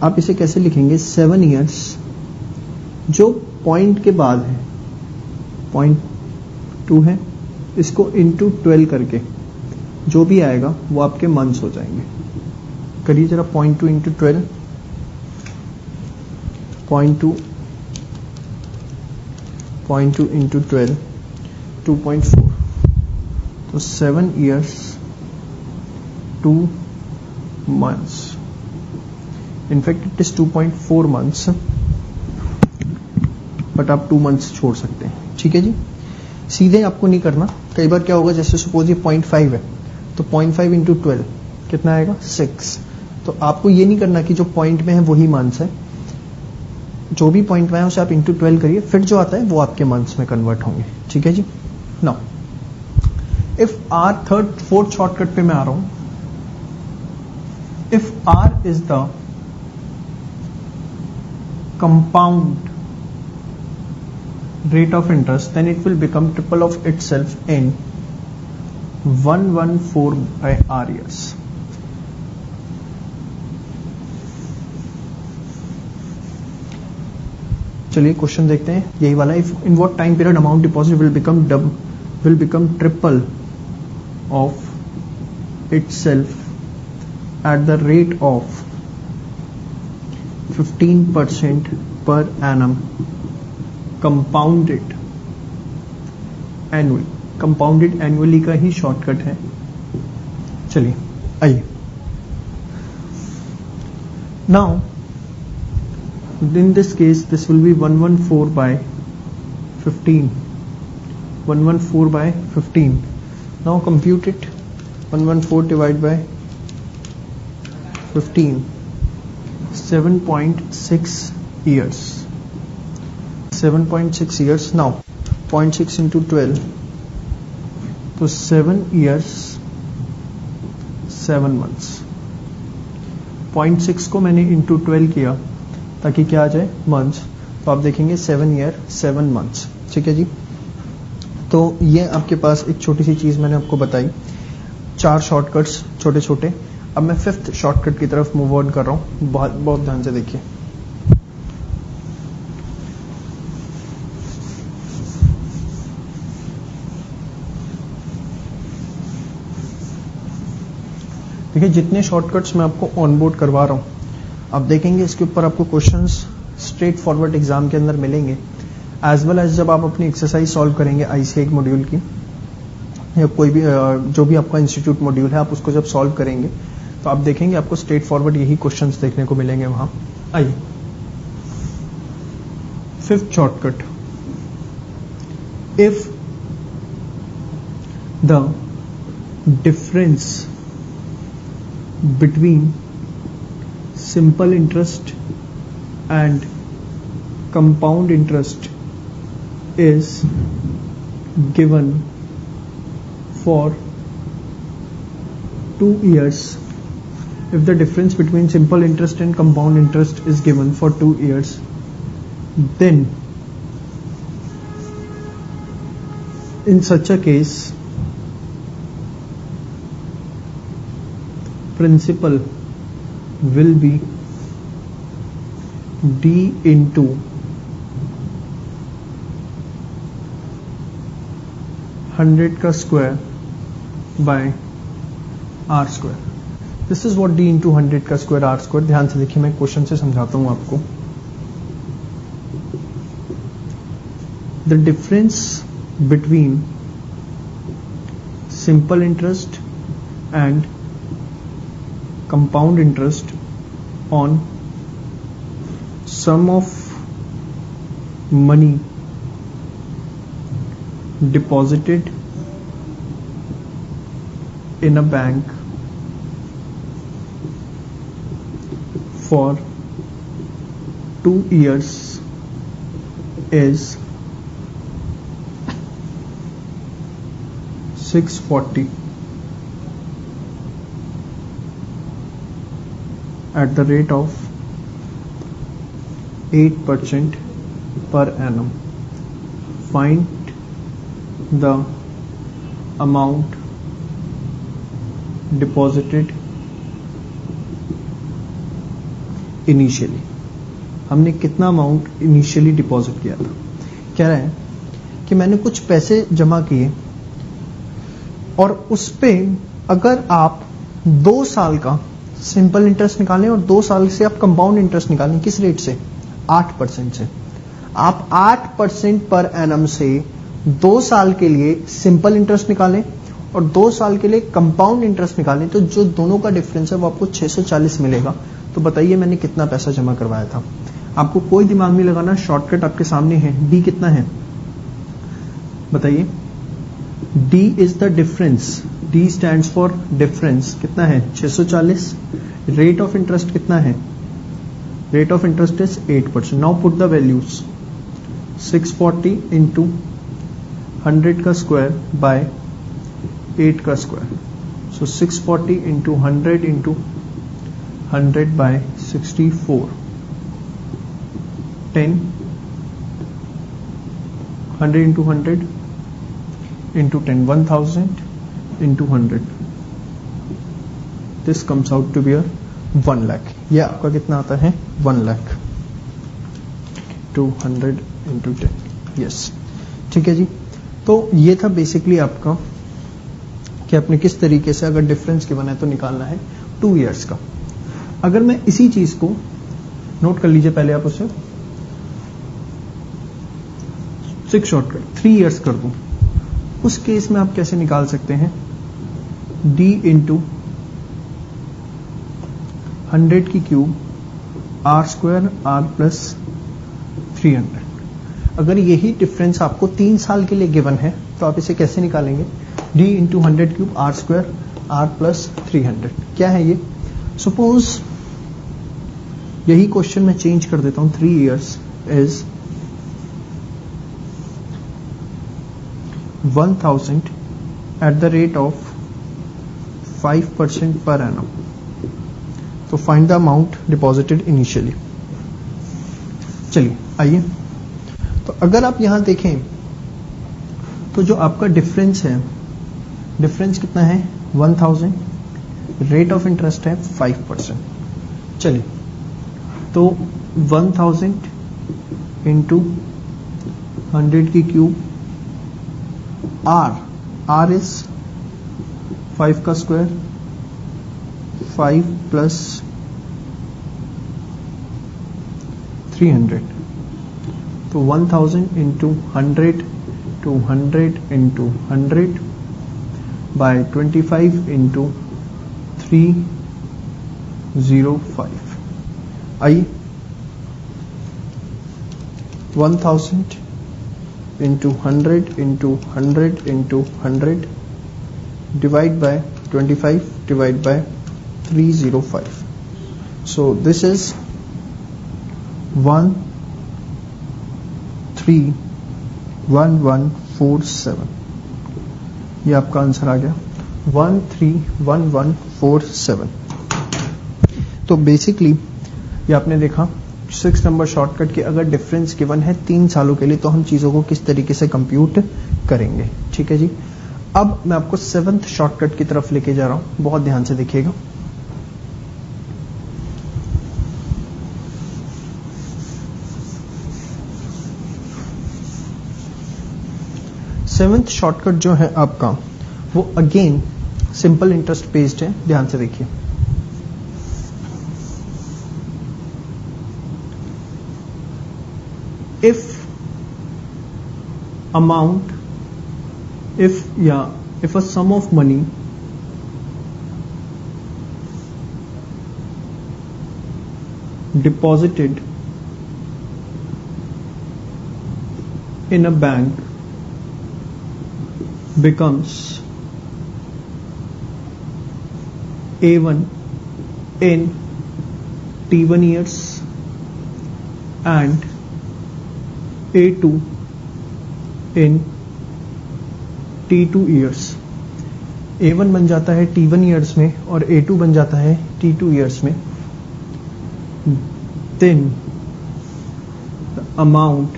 आप इसे कैसे लिखेंगे? 7 ईयर्स जो पॉइंट के बाद है, 0.2 है, इसको इंटू 12 करके जो भी आएगा वो आपके मंथ्स हो जाएंगे। करिए जरा 0.2 इंटू 12, 0.2 इंटू 12 2.4, तो 7 years 2 months. In fact, it is 2.4 months, but आप 2 months छोड़ सकते हैं। ठीक है जी, सीधे आपको नहीं करना। कई बार क्या होगा, जैसे सपोज ये 0.5 है तो 0.5 इंटू 12 कितना आएगा? 6। तो आपको ये नहीं करना कि जो पॉइंट में है वही मंथ्स है, जो भी पॉइंट में है उसे आप इंटू 12 करिए, फिर जो आता है वो आपके मंथ्स में कन्वर्ट होंगे। ठीक है जी। Now if our fourth shortcut पे मैं आ रहा हूं, if R is the compound rate of interest, then it will become triple of itself in 114 by R years. चलिए क्वेश्चन देखते हैं, यही वाला। If in what time period amount deposit will become triple of itself at the rate of 15% per annum compounded annually। compounded annually का ही shortcut है। चलिए आइए। now in this case this will be 114 by 15, 114 by 15। now compute it, 114 divided by 15, 7.6 years, 7.6 years। now 0.6 into 12 तो 7 years 7 months। 0.6 को मैंने into 12 किया ताकि क्या आ जाए? मंथ्स। तो आप देखेंगे 7 year 7 months। ठीक है जी। तो ये आपके पास एक छोटी सी चीज मैंने आपको बताई, 4 शॉर्टकट्स छोटे छोटे। अब मैं 5th शॉर्टकट की तरफ मूव ऑन कर रहा हूं, बहुत बहुत ध्यान से देखिए। देखिए जितने शॉर्टकट्स मैं आपको ऑनबोर्ड करवा रहा हूं, आप देखेंगे इसके ऊपर आपको क्वेश्चंस स्ट्रेट फॉरवर्ड एग्जाम के अंदर मिलेंगे, एज वेल एज जब आप अपनी एक्सरसाइज सॉल्व करेंगे आईसीआई मॉड्यूल की या कोई भी जो भी आपका इंस्टीट्यूट मॉड्यूल है, आप उसको जब सॉल्व करेंगे तो आप देखेंगे आपको स्ट्रेट फॉरवर्ड यही क्वेश्चंस देखने को मिलेंगे वहां। आइए 5th shortcut, if the difference between simple interest and compound interest is given for 2 years, if the difference between simple interest and compound interest is given for 2 years, then in such a case principal will be D into 100 का square by R square. This is what D into 100 का square are square. ध्यान से देखिए, मैं question से समझाता हूं आपको। The difference between simple interest and compound interest on sum of money deposited in a bank for 2 years is 640 at the rate of 8% per annum. Find the amount deposited initially. हमने कितना amount initially deposit किया था. कह रहे हैं कि मैंने कुछ पैसे जमा किए और उस पे अगर आप 2 साल का सिंपल इंटरेस्ट निकालें और 2 साल से आप कंपाउंड इंटरेस्ट निकालें. किस रेट से? 8% से. आप 8% पर एनम से 2 साल के लिए सिंपल इंटरेस्ट निकालें और 2 साल के लिए कंपाउंड इंटरेस्ट निकालें तो जो दोनों का डिफरेंस है वो आपको 640 मिलेगा. तो बताइए मैंने कितना पैसा जमा करवाया था. आपको कोई दिमाग नहीं लगाना, शॉर्टकट आपके सामने है. डी कितना है बताइए. D is the difference. D stands for difference. कितना है? 640. रेट ऑफ इंटरेस्ट कितना है? Rate of interest is 8%. Now put the values. 640 into 100 का स्क्वायर बाय 8 का square. So 640 into 100 into 100 by 64. 10. 100 into 100 into 10. 1000 into 100. This comes out to be a 1 lakh. यह आपका कितना आता है? 1 lakh. 200 into 10. Yes. ठीक है जी. तो ये था बेसिकली आपका कि आपने किस तरीके से अगर डिफरेंस गिवन है तो निकालना है 2 years का. अगर मैं इसी चीज को नोट कर लीजिए पहले आप उसे 6 शॉर्टकट 3 years कर दूं, उस केस में आप कैसे निकाल सकते हैं? d इंटू 100 की cube r square r plus 300. अगर यही डिफरेंस आपको 3 साल के लिए गिवन है तो आप इसे कैसे निकालेंगे? d into 100 cube r square r plus 300. क्या है ये? सपोज यही क्वेश्चन मैं चेंज कर देता हूं. 3 years is 1000 at the rate of 5% per annum. तो find the amount deposited initially. चलिए आइए. तो अगर आप यहां देखें तो जो आपका डिफरेंस है, डिफरेंस कितना है? 1000. रेट ऑफ इंटरेस्ट है 5%. चलिए तो 1000 इंटू 100 की क्यूब r इज 5 का स्क्वायर 5 प्लस 300. तो 1000 into 100 to 100 into 100 by 25 into 305. आइए 1000 into 100 into 100 into 100 divide by 25 divide by 305. So this is 131147. ये आपका आंसर आ गया 131147. तो बेसिकली ये आपने देखा 6 नंबर शॉर्टकट के अगर डिफरेंस गिवन है 3 सालों के लिए तो हम चीजों को किस तरीके से कंप्यूट करेंगे. ठीक है जी. अब मैं आपको 7th शॉर्टकट की तरफ लेके जा रहा हूं, बहुत ध्यान से देखिएगा. सेवेंथ शॉर्टकट जो है आपका वो अगेन सिंपल इंटरेस्ट बेस्ड है. ध्यान से देखिए. If amount if a sum of money deposited in a bank becomes A1 in T1 years and A2 in T2 years. A1 बन जाता है T1 years में और A2 बन जाता है T2 years में. Then the amount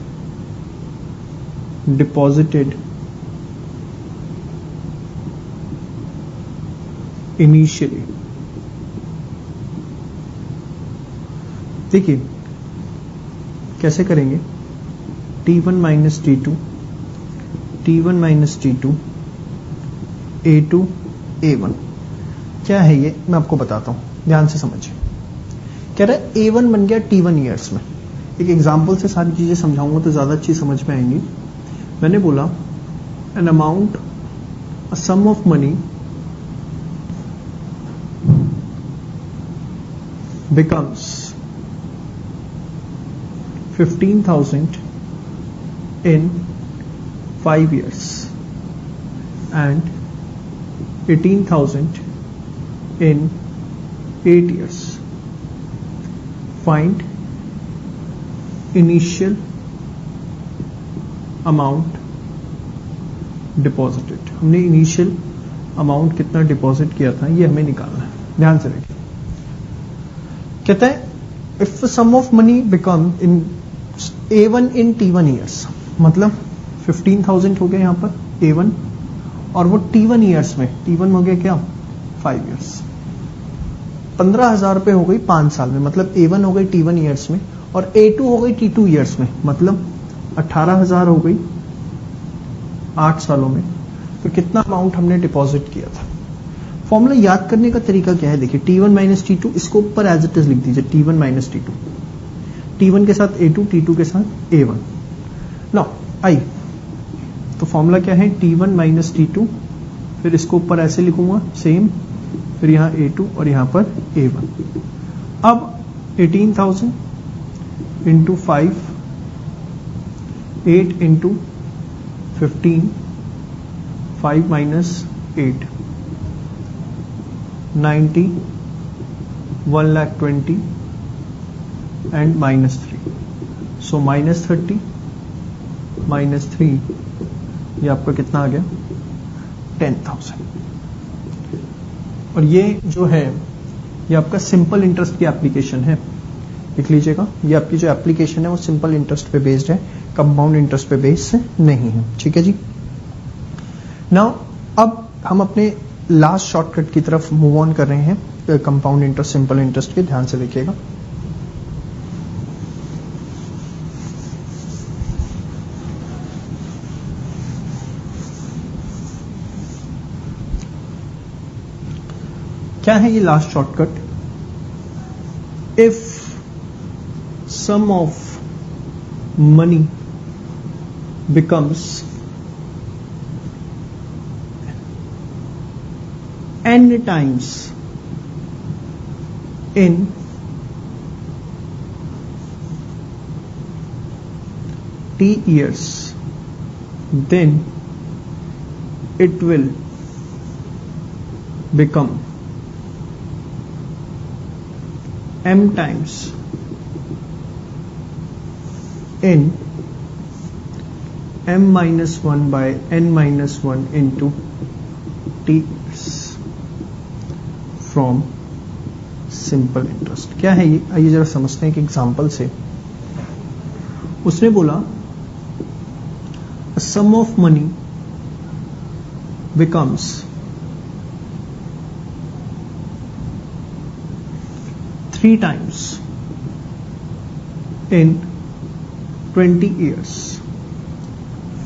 deposited initially. देखिए कैसे करेंगे. T1 minus T2, T1 minus T2, A2 A1. क्या है ये मैं आपको बताता हूं, ध्यान से समझिए. कह रहा है A1 बन गया T1 ईयर्स में. एक एग्जाम्पल से सारी चीजें समझाऊंगा तो ज्यादा अच्छी समझ में आएंगी. मैंने बोला an amount, a sum of money becomes 15,000 in 5 years and 18,000 in 8 years. Find initial amount deposited. हमने इनिशियल अमाउंट कितना डिपॉजिट किया था ये हमें निकालना है. ध्यान से देखिए. कहता है if sum of money become in A1 in T1 years, मतलब 15,000 हो गया यहां पर A1 और वो T1 ईयर्स में, T1 हो गया क्या 5 ईयर्स. 15,000 रुपए हो गई 5 साल में, मतलब A1 हो गई T1 ईयर्स में और A2 हो गई T2 ईयर्स में, मतलब 18,000 हो गई 8 सालों में. तो कितना अमाउंट हमने डिपॉजिट किया था. फॉर्मूला याद करने का तरीका क्या है. देखिए T1 माइनस T2, इसको ऊपर एज इट इज लिख दीजिए. T1 माइनस T2, T1 के साथ A2, T2 के साथ A1. नाउ आई तो फॉर्मूला क्या है T1 माइनस T2, फिर इसको ऊपर ऐसे लिखूंगा सेम, फिर यहां A2 और यहां पर A1. अब 18,000 into 5, 8 into 15, 5 minus 8, 90, 1,20 and minus 3. So minus 30 minus 3, ये आपका कितना आ गया 10,000. और ये जो है ये आपका सिंपल इंटरेस्ट की एप्लीकेशन है. लिख लीजिएगा, ये आपकी जो एप्लीकेशन है वो सिंपल इंटरेस्ट पे बेस्ड है, कंपाउंड इंटरेस्ट पे बेस्ड नहीं है. ठीक है जी. नाउ अब हम अपने लास्ट शॉर्टकट की तरफ मूव ऑन कर रहे हैं, कंपाउंड इंटरेस्ट सिंपल इंटरेस्ट के. ध्यान से देखिएगा. क्या है ये last shortcut. If sum of money becomes n times in T years, then it will become m times in m minus 1 by n minus 1 into T years from simple interest. क्या है ये, आइए जरा समझते हैं एक एग्जांपल से. उसने बोला sum of money becomes 3 times in 20 years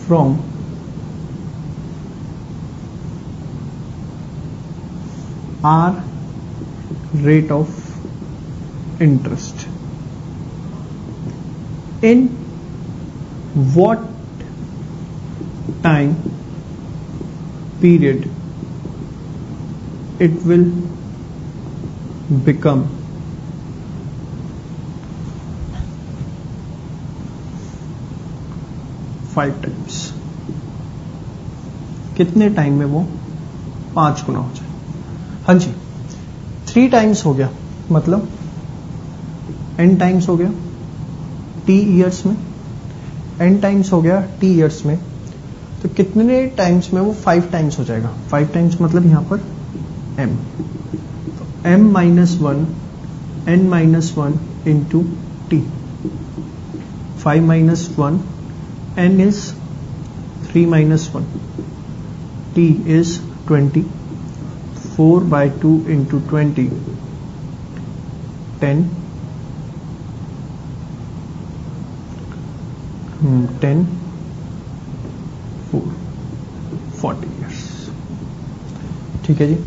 from R rate of interest. In what time period it will become 5 times। कितने टाइम में वो 5 गुना हो जाए? हाँ जी, 3 टाइम्स हो गया, मतलब n टाइम्स हो गया t ईयर्स में, n टाइम्स हो गया t ईयर्स में, तो कितने टाइम्स में वो 5 टाइम्स हो जाएगा? 5 टाइम्स मतलब यहां पर m, तो m minus 1 n minus 1 into t, 5 minus 1 n is 3 minus 1, t is 20, 4 by 2 into 20, 10, 10, 4, 40 years। ठीक है जी,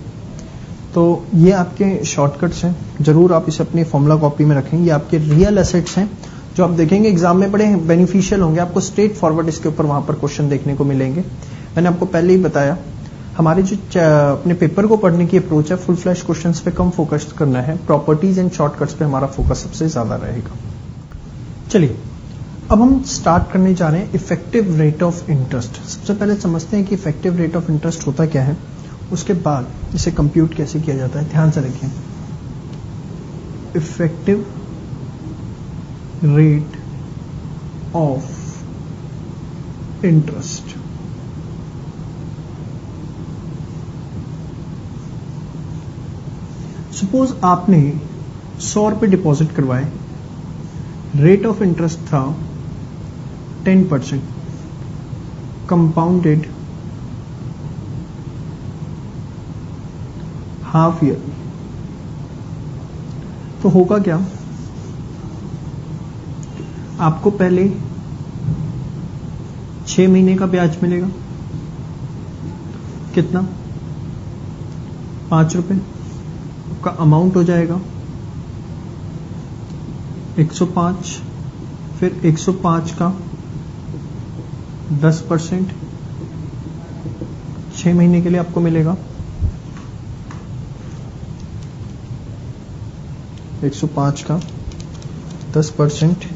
तो ये आपके शॉर्टकट्स हैं, जरूर आप इसे अपनी फॉर्मूला कॉपी में रखें। ये आपके रियल एसेट्स हैं जो आप देखेंगे एग्जाम में बड़े बेनिफिशियल होंगे, आपको स्ट्रेट फॉरवर्ड इसके ऊपर वहां पर क्वेश्चन देखने को मिलेंगे। मैंने आपको पहले ही बताया, हमारे जो अपने पेपर को पढ़ने की अप्रोच है, फुल फ्लैश क्वेश्चंस पे कम फोकस करना है, प्रॉपर्टीज एंड शॉर्टकट्स पे हमारा फोकस सबसे ज्यादा रहेगा। चलिए अब हम स्टार्ट करने जा रहे हैं इफेक्टिव रेट ऑफ इंटरेस्ट। सबसे पहले समझते हैं कि इफेक्टिव रेट ऑफ इंटरेस्ट होता क्या है, उसके बाद इसे कंप्यूट कैसे किया जाता है। ध्यान से देखिए, effective rate of interest, suppose आपने 100 रुपए डिपॉजिट करवाए, रेट ऑफ इंटरेस्ट था 10%, कंपाउंडेड हाफ ईयर, तो होगा क्या, आपको पहले 6 महीने का ब्याज मिलेगा, कितना, 5 रुपए का अमाउंट हो जाएगा 105, फिर 105 का 10% 6 महीने के लिए आपको मिलेगा 105 का 10%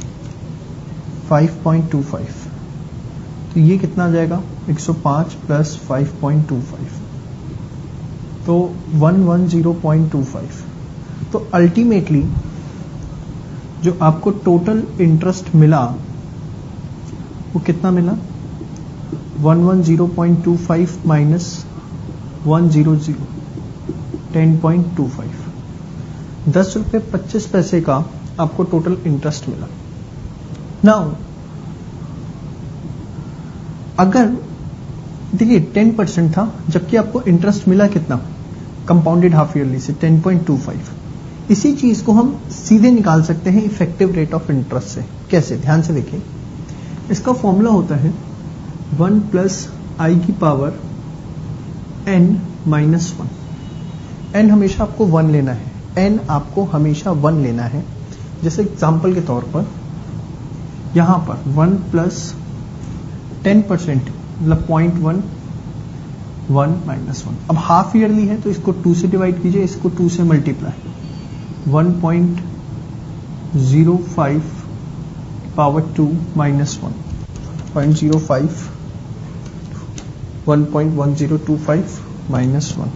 5.25, तो ये कितना आ जाएगा, 105 प्लस 5.25, तो 110.25। तो अल्टीमेटली जो आपको टोटल इंटरेस्ट मिला वो कितना मिला, 110.25 माइनस 100, 10.25, 10 रुपए 25 पैसे का आपको टोटल इंटरेस्ट मिला। नाउ अगर देखिए 10% था, जबकि आपको इंटरेस्ट मिला कितना, कंपाउंडेड हाफ ईयरली से 10.25, इसी चीज को हम सीधे निकाल सकते हैं इफेक्टिव रेट ऑफ इंटरेस्ट से। कैसे, ध्यान से देखिए, इसका फॉर्मूला होता है 1 प्लस आई की पावर n माइनस 1। n हमेशा आपको 1 लेना है, n आपको हमेशा 1 लेना है। जैसे एग्जांपल के तौर पर यहां पर 1 प्लस 10% मतलब 0.1, 1 माइनस 1। अब हाफ ईयरली है तो इसको 2 से डिवाइड कीजिए, इसको 2 से मल्टीप्लाई, 1.05 पावर 2 माइनस 1, 0.05, 1.1025 माइनस 1,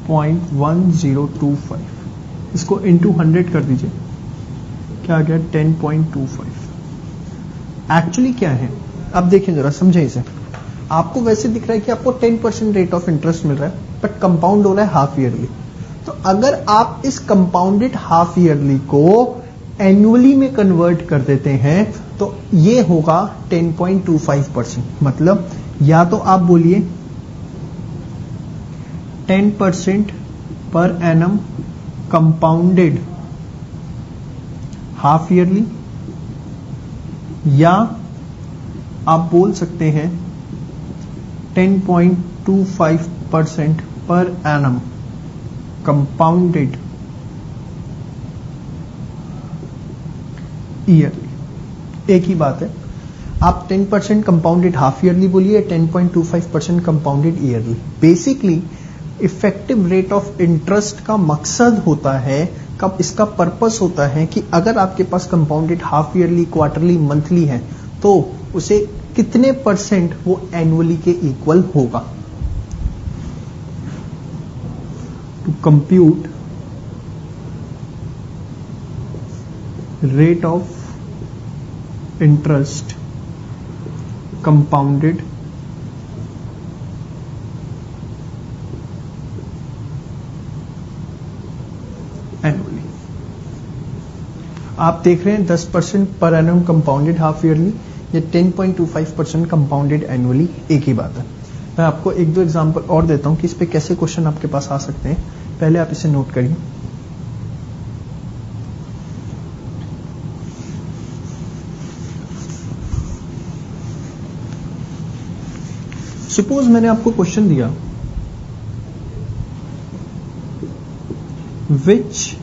0.1025, इसको इंटू 100 कर दीजिए, क्या आ गया, 10.25। एक्चुअली क्या है, अब देखिए जरा समझे इसे। आपको वैसे दिख रहा है कि आपको 10% रेट ऑफ इंटरेस्ट मिल रहा है, बट कंपाउंड हो रहा है हाफ ईयरली। तो अगर आप इस कंपाउंडेड हाफ ईयरली को एनुअली में कन्वर्ट कर देते हैं तो ये होगा 10.25%। मतलब या तो आप बोलिए 10% per annum compounded half yearly, या आप बोल सकते हैं 10.25% पर एनम कंपाउंडेड ईयरली। एक ही बात है। आप 10% कंपाउंडेड हाफ ईयरली बोलिए, 10.25% compounded yearly. Basically effective rate of interest का मकसद होता है, कब इसका पर्पस होता है कि अगर आपके पास compounded half yearly, quarterly, monthly है तो उसे कितने परसेंट वो एनुअली के इक्वल होगा। To compute rate of interest compounded annually. आप देख रहे हैं 10% per annum compounded half yearly या 10.25% कंपाउंडेड एनुअली, एक ही बात है। मैं आपको एक दो एग्जांपल और देता हूं कि इस पे कैसे क्वेश्चन आपके पास आ सकते हैं। पहले आप इसे नोट करिए। सपोज मैंने आपको क्वेश्चन दिया, which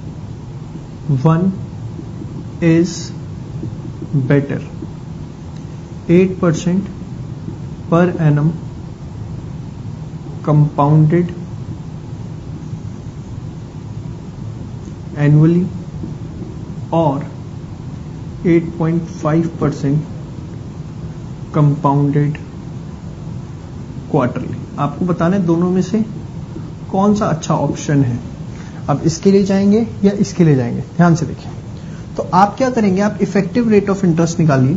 one is better, 8% per annum compounded annually और 8.5% compounded क्वार्टरली। आपको बताना है दोनों में से कौन सा अच्छा ऑप्शन है। अब इसके लिए जाएंगे या इसके लिए जाएंगे, ध्यान से देखिए। तो आप क्या करेंगे, आप इफेक्टिव रेट ऑफ इंटरेस्ट निकालिए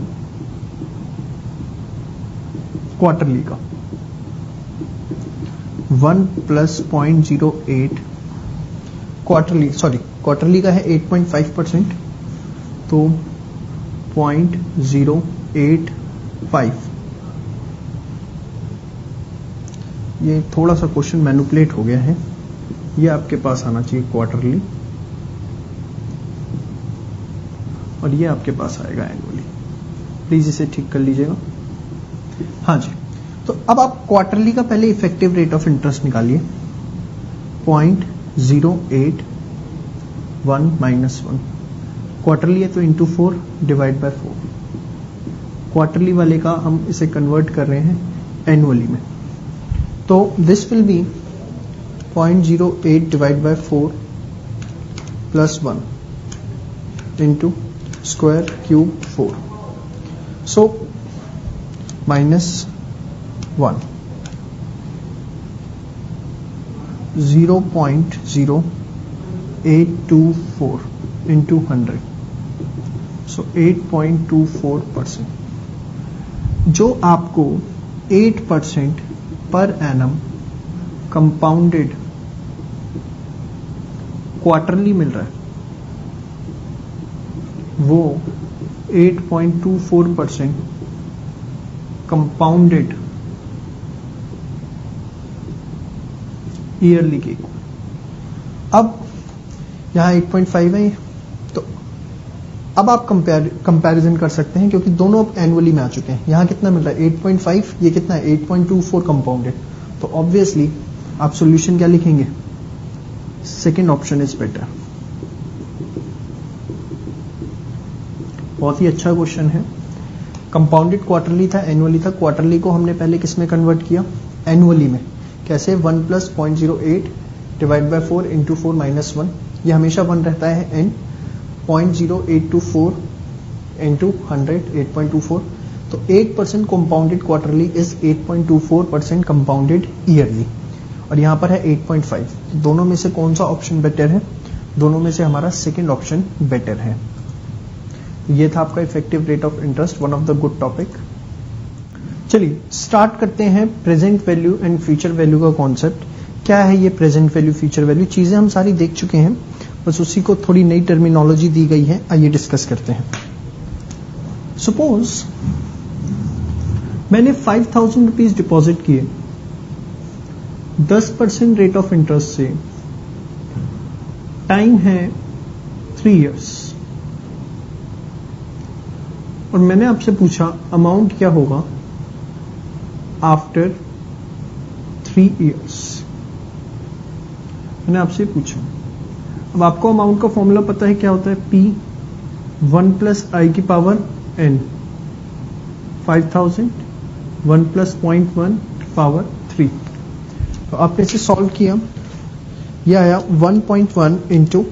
क्वार्टरली का, 1 + 0.08 क्वार्टरली का है 8.5%, तो 0.085। ये थोड़ा सा क्वेश्चन मैनिपुलेट हो गया है, ये आपके पास आना चाहिए क्वार्टरली और ये आपके पास आएगा एनुअली। प्लीज इसे ठीक कर लीजिएगा। हाँ जी, तो अब आप क्वार्टरली का पहले इफेक्टिव रेट ऑफ इंटरेस्ट निकालिए, 0.081 -1। क्वार्टरली है तो इंटू 4 डिवाइड बाय 4। क्वार्टरली वाले का हम इसे कन्वर्ट कर रहे हैं एनुअली में, तो this will B 0.08 divide by 4 + 1 into square cube 4, so -1 0.0824 into 100, सो 8.24%। जो आपको 8% पर एनम कंपाउंडेड क्वार्टरली मिल रहा है, वो 8.24% कंपाउंडेड ईयरली के। अब यहां 8.5 है, तो अब आप कंपैरिजन कर सकते हैं क्योंकि दोनों अब एनुअली में आ चुके हैं। यहां कितना मिल रहा है 8.5, ये कितना है 8.24 कंपाउंडेड, तो ऑब्वियसली आप सॉल्यूशन क्या लिखेंगे, सेकंड ऑप्शन इज बेटर। बहुत ही अच्छा क्वेश्चन है। कंपाउंडेड क्वार्टरली था, एनुअली था। क्वार्टरली को हमने पहले किस में कन्वर्ट किया, एनुअली में। कैसे, 1 + 0.08 डिवाइड बाय 4 इंटू 4 - 1, ये हमेशा 1 रहता है एन, 0.0824 इंटू 100, 8.24, तो 8% compounded quarterly is 8.24% compounded yearly, और यहां पर है 8.5। दोनों में से कौन सा ऑप्शन बेटर है, दोनों में से हमारा सेकंड ऑप्शन बेटर है। ये था आपका effective rate of interest, one of the good topic. चलिए स्टार्ट करते हैं present value and future value का कॉन्सेप्ट। क्या है ये प्रेजेंट वैल्यू, फ्यूचर वैल्यू, चीजें हम सारी देख चुके हैं, बस उसी को थोड़ी नई टर्मिनोलॉजी दी गई है। आइए डिस्कस करते हैं। सपोज मैंने 5,000 रुपीज डिपॉजिट किए 10% रेट ऑफ इंटरेस्ट से, टाइम है 3 इयर्स, और मैंने आपसे पूछा अमाउंट क्या होगा आफ्टर 3 इयर्स। मैंने आपसे पूछा, अब आपको अमाउंट का फॉर्मूला पता है क्या होता है, P 1 + i⁻n 5000, 1 प्लस 0.1 पावर 3। तो आपने इसे सॉल्व किया, यह आया 1.1 इंटू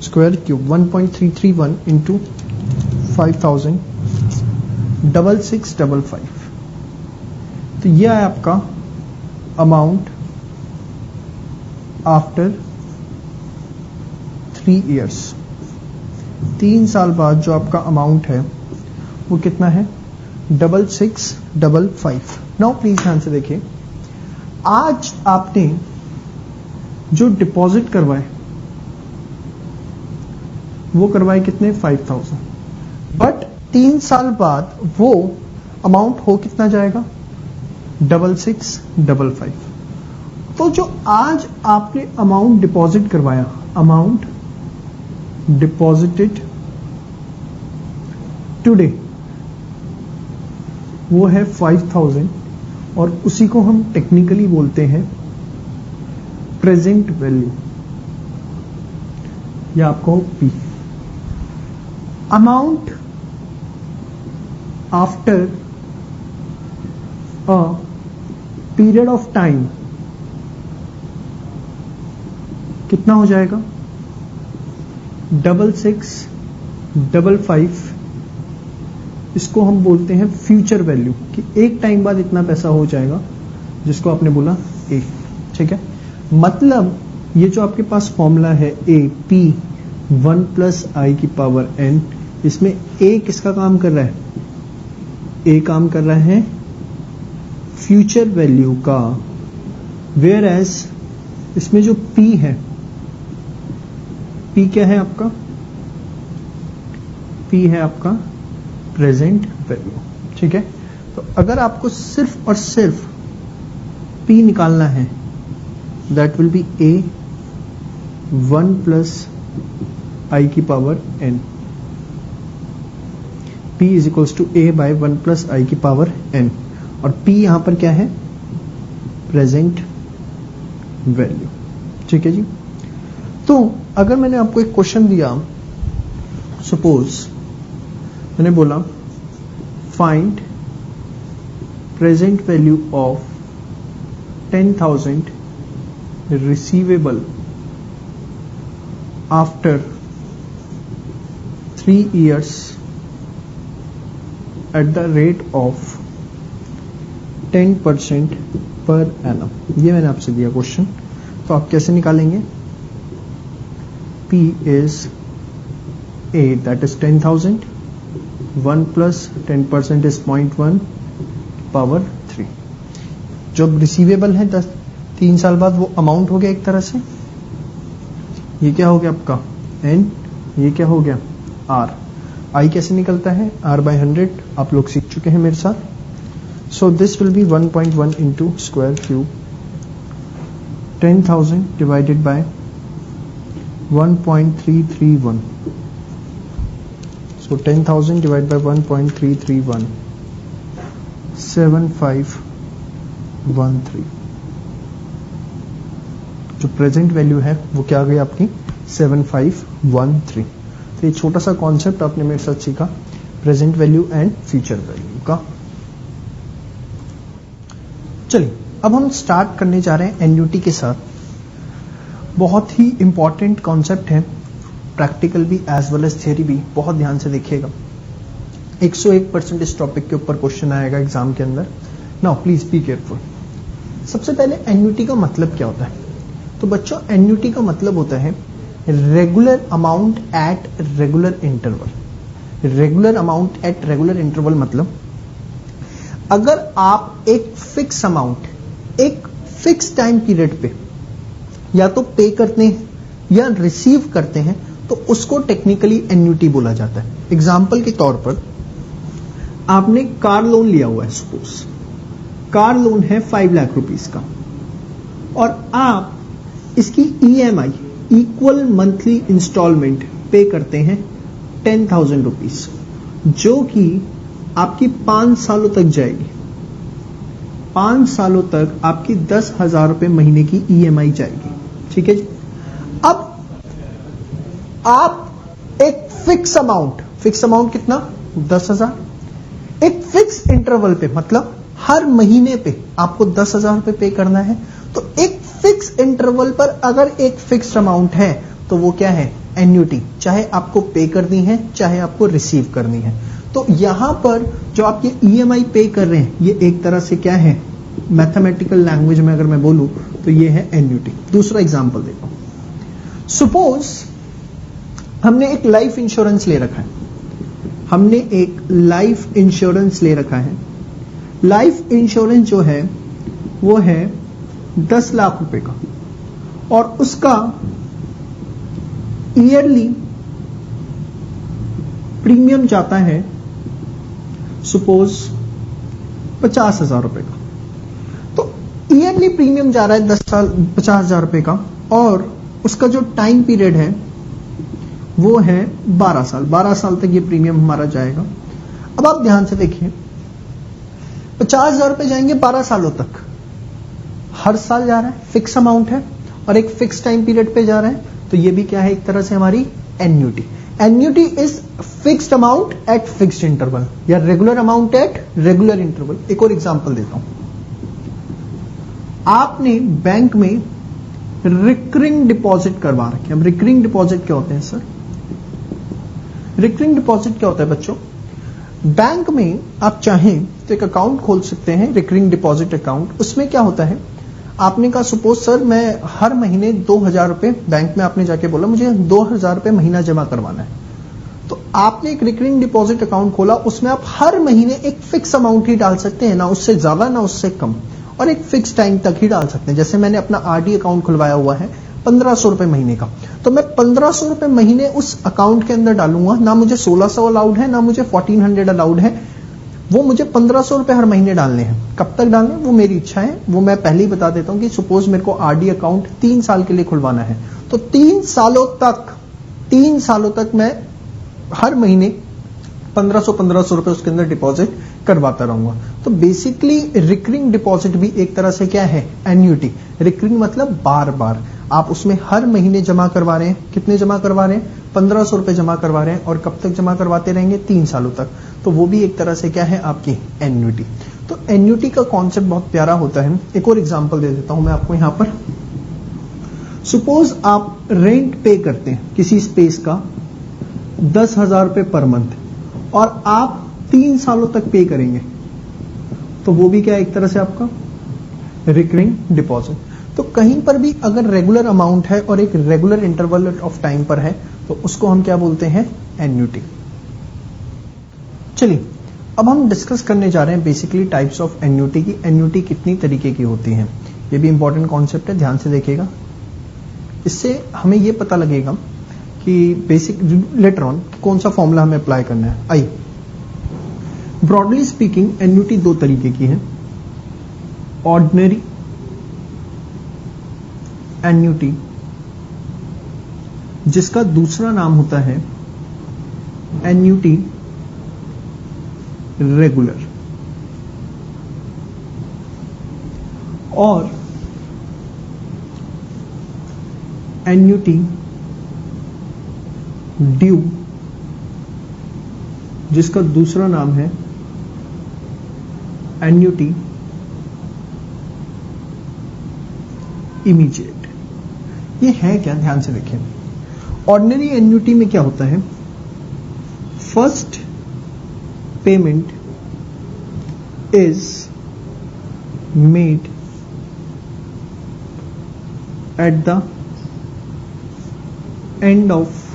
स्क्वायर क्यूब 1.331 इंटू 5000 6655। तो यह है आपका अमाउंट आफ्टर 3 इयर्स। 3 साल बाद जो आपका अमाउंट है वो कितना है? 6655। नाउ प्लीज ध्यान से देखिए, आज आपने जो डिपॉजिट करवाए वो करवाए कितने? 5000। बट 3 साल बाद वो अमाउंट हो कितना जाएगा? 6655। तो जो आज आपने अमाउंट डिपॉजिट करवाया, अमाउंट डिपॉजिटेड टुडे, वो है 5000 और उसी को हम टेक्निकली बोलते हैं प्रेजेंट वैल्यू, या आपको P. Amount after a period of time कितना हो जाएगा? 6655। इसको हम बोलते हैं फ्यूचर वैल्यू, कि एक टाइम बाद इतना पैसा हो जाएगा, जिसको आपने बोला ए। ठीक है, मतलब ये जो आपके पास फॉर्मूला है ए पी 1 प्लस आई की पावर एन, इसमें ए किसका काम कर रहा है? ए काम कर रहा है फ्यूचर वैल्यू का, वेयर एज इसमें जो पी है, पी क्या है आपका? पी है आपका प्रेजेंट वैल्यू। ठीक है, तो अगर आपको सिर्फ और सिर्फ पी निकालना है, that will be A 1 plus I की power N. P is equals to A by 1 plus I की पावर एन, और P यहां पर क्या है? Present value. ठीक है जी। तो अगर मैंने आपको एक क्वेश्चन दिया, सपोज मैंने बोला find present value of 10,000 receivable after 3 years at the rate of 10% per annum। ये मैंने आपसे दिया क्वेश्चन, तो आप कैसे निकालेंगे? P is A, that is 10,000, 1 plus 10% is 0.1 power 3। जब रिसीवेबल है 3 साल बाद, वो अमाउंट हो गया एक तरह से। ये क्या हो गया आपका? N, ये क्या हो गया? R। I कैसे निकलता है? R by 100, आप लोग सीख चुके हैं मेरे साथ। So this will B 1.1 into square cube 10,000 divided by 1.331। So 10,000 divide by 1.331, 7513। जो प्रेजेंट वैल्यू है वो क्या आ गई आपकी? 7513। तो ये छोटा सा कॉन्सेप्ट आपने मेरे साथ सीखा, present value and future value का। चलिए अब हम स्टार्ट करने जा रहे हैं एन्युटी के साथ। बहुत ही इंपॉर्टेंट कॉन्सेप्ट है, प्रैक्टिकल भी एज वेल एज थियरी भी। बहुत ध्यान से देखिएगा, 101% इस टॉपिक के ऊपर क्वेश्चन आएगा एग्जाम के अंदर। Now please be careful. सबसे पहले एन्युटी का मतलब क्या होता है? तो बच्चों, एन्युटी का मतलब होता है regular amount at regular interval. Regular amount at regular interval मतलब अगर आप एक फिक्स अमाउंट एक फिक्स टाइम पीरियड पे या तो पे करते हैं या रिसीव करते हैं, तो उसको टेक्निकली एन्युटी बोला जाता है। एग्जाम्पल के तौर पर आपने कार लोन लिया हुआ है, सपोज कार लोन है 5 लाख रुपीस का, और आप इसकी EMI इक्वल मंथली इंस्टॉलमेंट पे करते हैं 10,000 रुपीज, जो कि आपकी 5 सालों तक जाएगी। 5 सालों तक आपकी 10,000 रुपए महीने की EMI जाएगी। ठीक है जी। अब आप एक फिक्स अमाउंट कितना? 10,000, एक फिक्स इंटरवल पे, मतलब हर महीने पे आपको 10,000 रुपए पे करना है, तो एक फिक्स इंटरवल पर अगर एक फिक्स्ड अमाउंट है तो वो क्या है, एन्युटी, चाहे आपको पे करनी है चाहे आपको रिसीव करनी है। तो यहां पर जो आप ये ईएमआई पे कर रहे हैं, ये एक तरह से क्या है, मैथमेटिकल लैंग्वेज में अगर मैं बोलूं तो ये है एन्युटी। दूसरा एग्जांपल देखो, सपोज हमने एक लाइफ इंश्योरेंस ले रखा है, हमने एक लाइफ इंश्योरेंस ले रखा है। लाइफ इंश्योरेंस जो है वो है 10 लाख रुपए का, और उसका ईयरली प्रीमियम जाता है सपोज 50,000 रुपए का। तो ईयरली प्रीमियम जा रहा है 10 साल 50,000 रुपए का, और उसका जो टाइम पीरियड है वो है 12 साल। 12 साल तक ये प्रीमियम हमारा जाएगा। अब आप ध्यान से देखिए, 50,000 रुपए जाएंगे 12 सालों तक, हर साल जा रहा है, फिक्स अमाउंट है और एक फिक्स टाइम पीरियड पे जा रहा है, तो ये भी क्या है, एक तरह से हमारी annuity. Annuity is fixed amount at fixed interval या regular amount at regular interval. एक और एग्जांपल देता हूं, आपने बैंक में रिकरिंग डिपॉजिट करवा रखे। अब रिकरिंग डिपॉजिट क्या होते हैं सर? रिकरिंग डिपॉजिट क्या होता है बच्चों? बैंक में आप चाहें तो एक अकाउंट खोल सकते हैं, रिकरिंग डिपॉजिट अकाउंट। उसमें क्या होता है, आपने कहा सपोज सर मैं हर महीने 2,000 रुपए, बैंक में आपने जाके बोला मुझे 2,000 रुपए महीना जमा करवाना है, तो आपने एक रिकरिंग डिपॉजिट अकाउंट खोला। उसमें आप हर महीने एक फिक्स अमाउंट ही डाल सकते हैं, ना उससे ज्यादा ना उससे कम, और एक फिक्स टाइम तक ही डाल सकते हैं। जैसे मैंने अपना आरडी अकाउंट खुलवाया हुआ है 1,500 रुपए महीने का, तो मैं 1,500 रुपए महीने उस अकाउंट के अंदर डालूंगा। ना मुझे 1,600 अलाउड है, ना मुझे 1,400 अलाउड है, वो मुझे 1,500 रुपए हर महीने डालने हैं। कब तक डालने वो मेरी इच्छा है, वो मैं पहले ही बता देता हूं कि सपोज मेरे को आरडी अकाउंट 3 साल के लिए खुलवाना है, तो 3 सालों तक मैं हर महीने 1,500 रुपए उसके अंदर डिपॉजिट करवाता रहूंगा। तो बेसिकली रिकरिंग डिपॉजिट भी एक तरह से क्या है, एन्युटी। रिकरिंग मतलब बार बार आप उसमें हर महीने जमा करवा रहे हैं। कितने जमा करवा रहे हैं? 1,500 रुपए जमा करवा रहे हैं, और कब तक जमा करवाते रहेंगे? 3 सालों तक। तो वो भी एक तरह से क्या है, आपकी एन्युटी। तो एन्युटी का कॉन्सेप्ट बहुत प्यारा होता है। एक और एग्जांपल दे देता हूं मैं आपको यहां पर। सपोज आप रेंट पे करते हैं किसी स्पेस का 10,000 रुपए पर मंथ, और आप 3 सालों तक पे करेंगे, तो वो भी क्या एक तरह से आपका रिकरिंग डिपॉजिट। तो कहीं पर भी अगर रेगुलर अमाउंट है और एक रेगुलर इंटरवल ऑफ टाइम पर है, तो उसको हम क्या बोलते हैं, एन्युटी। चलिए अब हम डिस्कस करने जा रहे हैं बेसिकली टाइप्स ऑफ एन्युटी की। एन्युटी कितनी तरीके की होती है, ये भी इंपॉर्टेंट कॉन्सेप्ट है, ध्यान से देखिएगा। इससे हमें ये पता लगेगा कि बेसिक लेटर ऑन कौन सा फॉर्मूला हमें अप्लाई करना है। आइए, ब्रॉडली स्पीकिंग एन्युटी 2 तरीके की है। ऑर्डिनरी एन्युटी, जिसका दूसरा नाम होता है एन्युटी रेगुलर, और एन्युटी ड्यू, जिसका दूसरा नाम है एन्युटी इमीडिएट। ये है क्या, ध्यान से देखिए। ऑर्डिनरी एन्युटी में क्या होता है, first payment is made at the end of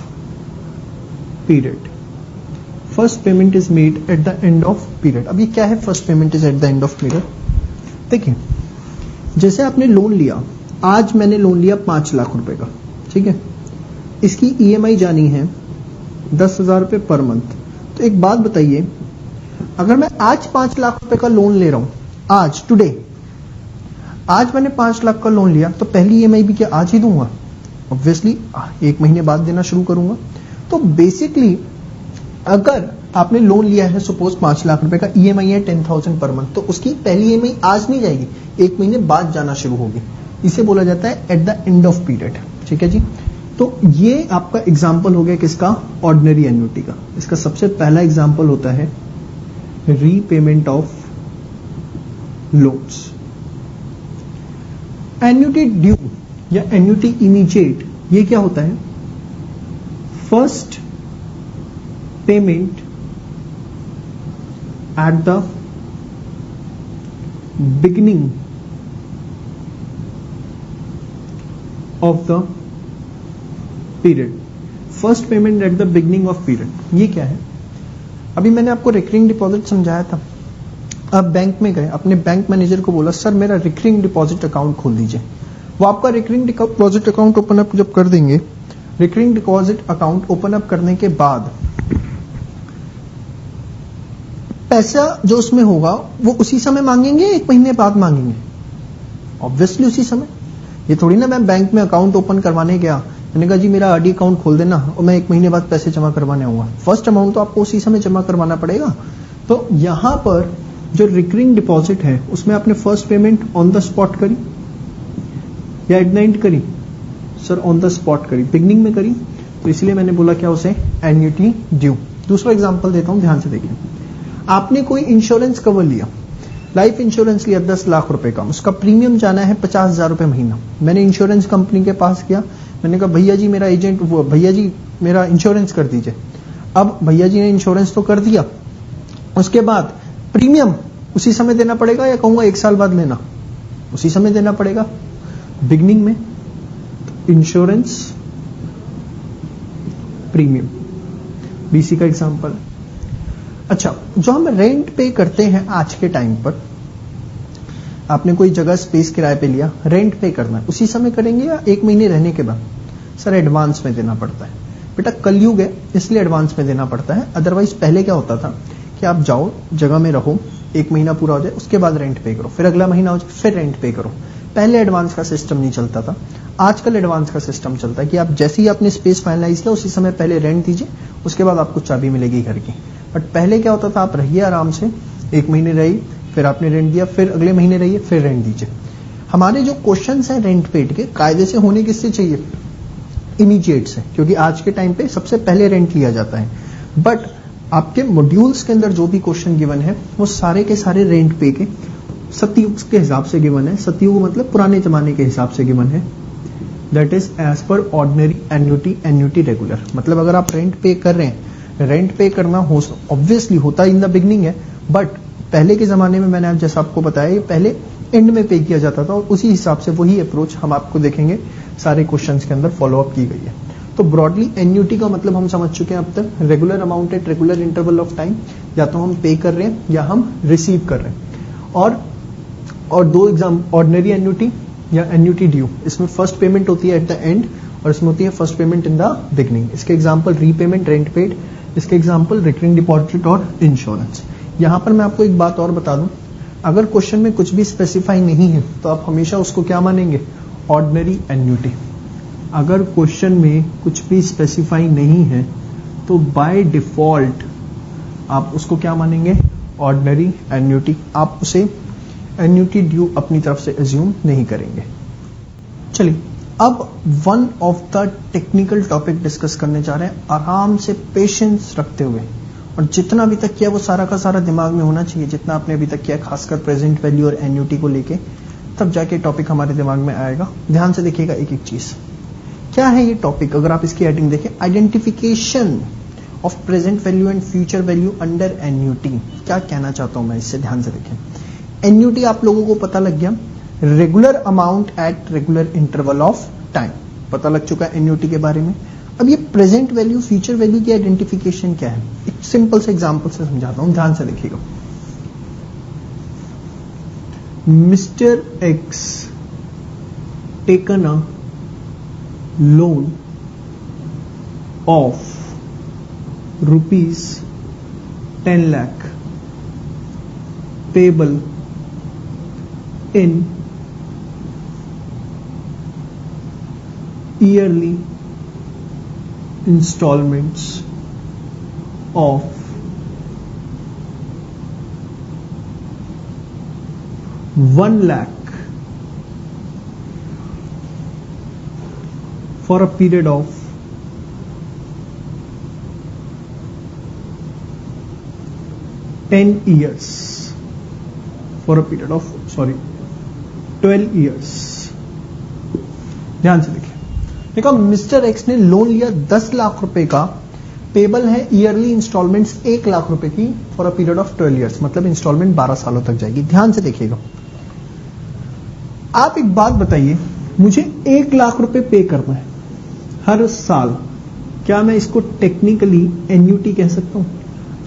period. First payment is made at the end of period. अब ये क्या है, first payment is eight the end of period? देखिए, जैसे आपने लोन लिया, आज मैंने लोन लिया 5 लाख रुपए का, ठीक है, इसकी ईएमआई जानी है 10,000 रुपए पर मंथ। तो एक बात बताइए, अगर मैं आज 5 लाख रुपए का लोन ले रहा हूं, आज टुडे, आज मैंने 5 लाख का लोन लिया, तो पहली ईएमआई भी क्या आज ही दूंगा? ऑब्वियसली 1 महीने बाद देना शुरू करूंगा। तो बेसिकली अगर आपने लोन लिया है सपोज 5 लाख रुपए का, ईएमआई है 10,000 पर मंथ, तो उसकी पहली ईएमआई आज नहीं जाएगी, 1 महीने बाद जाना शुरू होगी। इसे बोला जाता है eight the end of period, ठीक है जी। तो ये आपका एग्जाम्पल हो गया किसका, ऑर्डिनरी एन्युटी का। इसका सबसे पहला एग्जाम्पल होता है repayment of loans. Annuity due या एन्युटी इमीडिएट, ये क्या होता है? First payment at the beginning of the period. First payment at the beginning of period, ये क्या है? अभी मैंने आपको रिकरिंग डिपॉजिट समझाया था। आप बैंक में गए, अपने बैंक मैनेजर को बोला सर मेरा रिकरिंग डिपॉजिट अकाउंट खोल दीजिए। वो आपका recurring deposit account open up जब कर देंगे, recurring deposit account open up करने के बाद पैसा जो उसमें होगा वो उसी समय मांगेंगे, 1 महीने बाद मांगेंगे? ऑब्वियसली उसी समय। ये थोड़ी ना मैं बैंक में अकाउंट ओपन करवाने गया, मैंने कहा जी मेरा आरडी अकाउंट खोल देना और मैं 1 महीने बाद पैसे जमा करवाने आऊंगा। फर्स्ट अमाउंट तो आपको उसी समय जमा करवाना पड़ेगा। तो यहां पर जो रिकरिंग डिपॉजिट है उसमें आपने first payment on the spot करी या एट द एंड करी? सर ऑन द स्पॉट करी, बिगनिंग में करी, तो इसलिए मैंने बोला क्या उसे? Annuity due. दूसरा एग्जांपल देता हूं, ध्यान से देखिए। आपने कोई इंश्योरेंस कवर लिया, लाइफ इंश्योरेंस लिया 10 लाख रुपए का, उसका प्रीमियम जाना है 50,000 रुपए महीना। मैंने इंश्योरेंस कंपनी के पास गया, मैंने कहा भैया जी मेरा एजेंट, वो भैया जी मेरा इंश्योरेंस कर दीजिए। अब भैया जी ने इंश्योरेंस तो कर दिया, उसके बाद प्रीमियम उसी समय देना पड़ेगा या कहूंगा 1 साल बाद लेना? उसी समय देना पड़ेगा, बिगनिंग में। इंश्योरेंस प्रीमियम बीसी का एग्जांपल। अच्छा, जो हम रेंट पे करते हैं आज के टाइम पर, आपने कोई जगह स्पेस किराए पे लिया, रेंट पे करना है, उसी समय करेंगे या 1 महीने रहने के बाद? सर एडवांस में देना पड़ता है। बेटा कलयुग है इसलिए एडवांस में देना पड़ता है, अदरवाइज पहले क्या होता था कि आप जाओ जगह में रहो, 1 महीना पूरा हो जाए उसके बाद रेंट पे करो, फिर अगला महीना हो जाए फिर रेंट पे करो। पहले एडवांस का सिस्टम नहीं चलता था। आजकल एडवांस का सिस्टम चलता है कि आप जैसे ही आपने स्पेस फाइनलाइज किया उसी समय पहले रेंट दीजिए, उसके बाद आपको चाबी मिलेगी घर की। बट पहले क्या होता था, आप रहिए आराम से, 1 महीने रहिए, फिर आपने रेंट दिया, फिर अगले महीने रहिए, फिर रेंट दीजिए। हमारे जो क्वेश्चंस हैं रेंट पेड के, कायदे से होने किससे चाहिए? इमीडिएट से, क्योंकि आज के टाइम पे सबसे पहले रेंट लिया जाता है। बट आपके मॉड्यूल्स के अंदर जो भी क्वेश्चन गिवन है वो सारे के सारे रेंट पे के सतयुग के हिसाब से गिवन है। सतयुग मतलब पुराने जमाने के हिसाब से गिवन है। That is as per ordinary annuity, annuity regular. मतलब अगर आप रेंट पे कर रहे हैं, रेंट पे करना हो ऑब्वियसली होता इन द बिगनिंग है, बट पहले के जमाने में मैंने जैसा आपको बताया ये पहले एंड में पे किया जाता था, और उसी हिसाब से वही अप्रोच हम आपको देखेंगे सारे क्वेश्चंस के अंदर फॉलो अप की गई है। तो ब्रॉडली एन्युटी का मतलब हम समझ चुके हैं अब तक, regular amount at regular interval of time, या तो हम पे कर रहे हैं या हम रिसीव कर रहे हैं। और 2 एग्जाम, ऑर्डिनरी एन्युटी या एन्युटी ड्यू, इसमें फर्स्ट पेमेंट होती है एट द एंड और इसमें होती है first payment in the beginning. इसके एग्जाम्पल रीपेमेंट, रेंट पेड, इसके एग्जाम्पल रिकरिंग डिपॉजिट और इंश्योरेंस। यहां पर मैं आपको एक बात और बता दूं, अगर क्वेश्चन में कुछ भी स्पेसिफाई नहीं है तो आप हमेशा उसको क्या मानेंगे? Ordinary annuity. अगर क्वेश्चन में कुछ भी स्पेसिफाई नहीं है तो बाय डिफॉल्ट आप उसको क्या मानेंगे? Ordinary annuity. आप उसे एन्युटी ड्यू अपनी तरफ से एज्यूम नहीं करेंगे। चलिए अब one of the technical topic discuss करने जा रहे हैं, आराम से पेशेंस रखते हुए, और जितना अभी तक किया वो सारा का सारा दिमाग में होना चाहिए, जितना आपने अभी तक किया, खासकर प्रेजेंट वैल्यू और एन्युटी को लेके, तब जाके टॉपिक हमारे दिमाग में आएगा। ध्यान से देखिएगा एक एक चीज। क्या है ये टॉपिक? अगर आप इसकी हेडिंग देखें, identification of present value and future value under annuity. क्या कहना चाहता हूं मैं इससे? ध्यान से देखें। एन्युटी आप लोगों को पता लग गया, regular amount at regular interval of time, पता लग चुका है एन्युटी के बारे में। अब ये प्रेजेंट वैल्यू, फ्यूचर वैल्यू की आइडेंटिफिकेशन क्या है? एक सिंपल से एग्जांपल से समझाता हूं, ध्यान से देखिएगा। Mister x taken a loan of ₹10 lakh payable in yearly installments of ₹1 lakh for a period of 10 years for a period of 12 years। ध्यान से देखिए, देखो मिस्टर एक्स ने लोन लिया 10 लाख रुपए का, पेबल है ईयरली इंस्टॉलमेंट्स 1 लाख रुपए की for a period of 12 years, मतलब इंस्टॉलमेंट 12 सालों तक जाएगी। ध्यान से देखिएगा, आप एक बात बताइए, मुझे 1 लाख रुपए पे करना है हर साल, क्या मैं इसको टेक्निकली एन्युटी कह सकता हूं?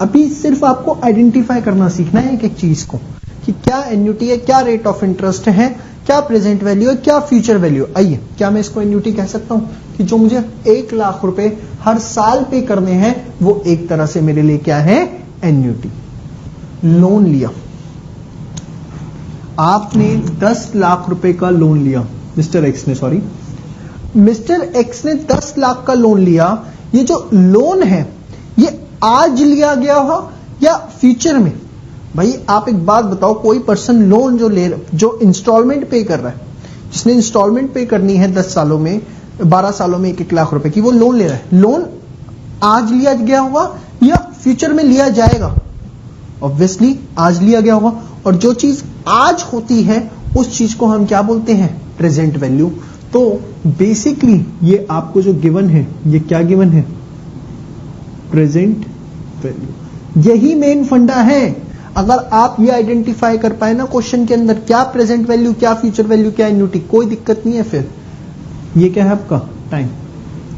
अभी सिर्फ आपको आइडेंटिफाई करना सीखना है एक एक चीज को, कि क्या एन्युटी है, क्या रेट ऑफ इंटरेस्ट है, क्या प्रेजेंट वैल्यू है, क्या फ्यूचर वैल्यू। आइए, क्या मैं इसको एन्युटी कह सकता हूं कि जो मुझे 1 लाख रुपए हर साल पे करने हैं वो एक तरह से मेरे लिए क्या है, एन्युटी। लोन लिया आपने, 10 लाख रुपए का लोन लिया, मिस्टर एक्स ने 10 लाख का लोन लिया। ये जो लोन है ये आज लिया गया हो या फ्यूचर में? भाई आप एक बात बताओ, कोई पर्सन लोन जो इंस्टॉलमेंट पे कर रहा है, जिसने इंस्टॉलमेंट पे करनी है 10 सालों में, 12 सालों में 1-1 लाख रुपए की, वो लोन ले रहा है, लोन आज लिया गया होगा या फ्यूचर में लिया जाएगा? ऑब्वियसली आज लिया गया होगा, और जो चीज आज होती है उस चीज को हम क्या बोलते हैं, प्रेजेंट वैल्यू। तो बेसिकली ये आपको जो गिवन है, ये क्या गिवन है, प्रेजेंट वैल्यू। यही मेन फंडा है। अगर आप ये आइडेंटिफाई कर पाए ना क्वेश्चन के अंदर, क्या प्रेजेंट वैल्यू, क्या फ्यूचर वैल्यू, क्या एन्युटी, कोई दिक्कत नहीं है। फिर ये क्या है आपका टाइम।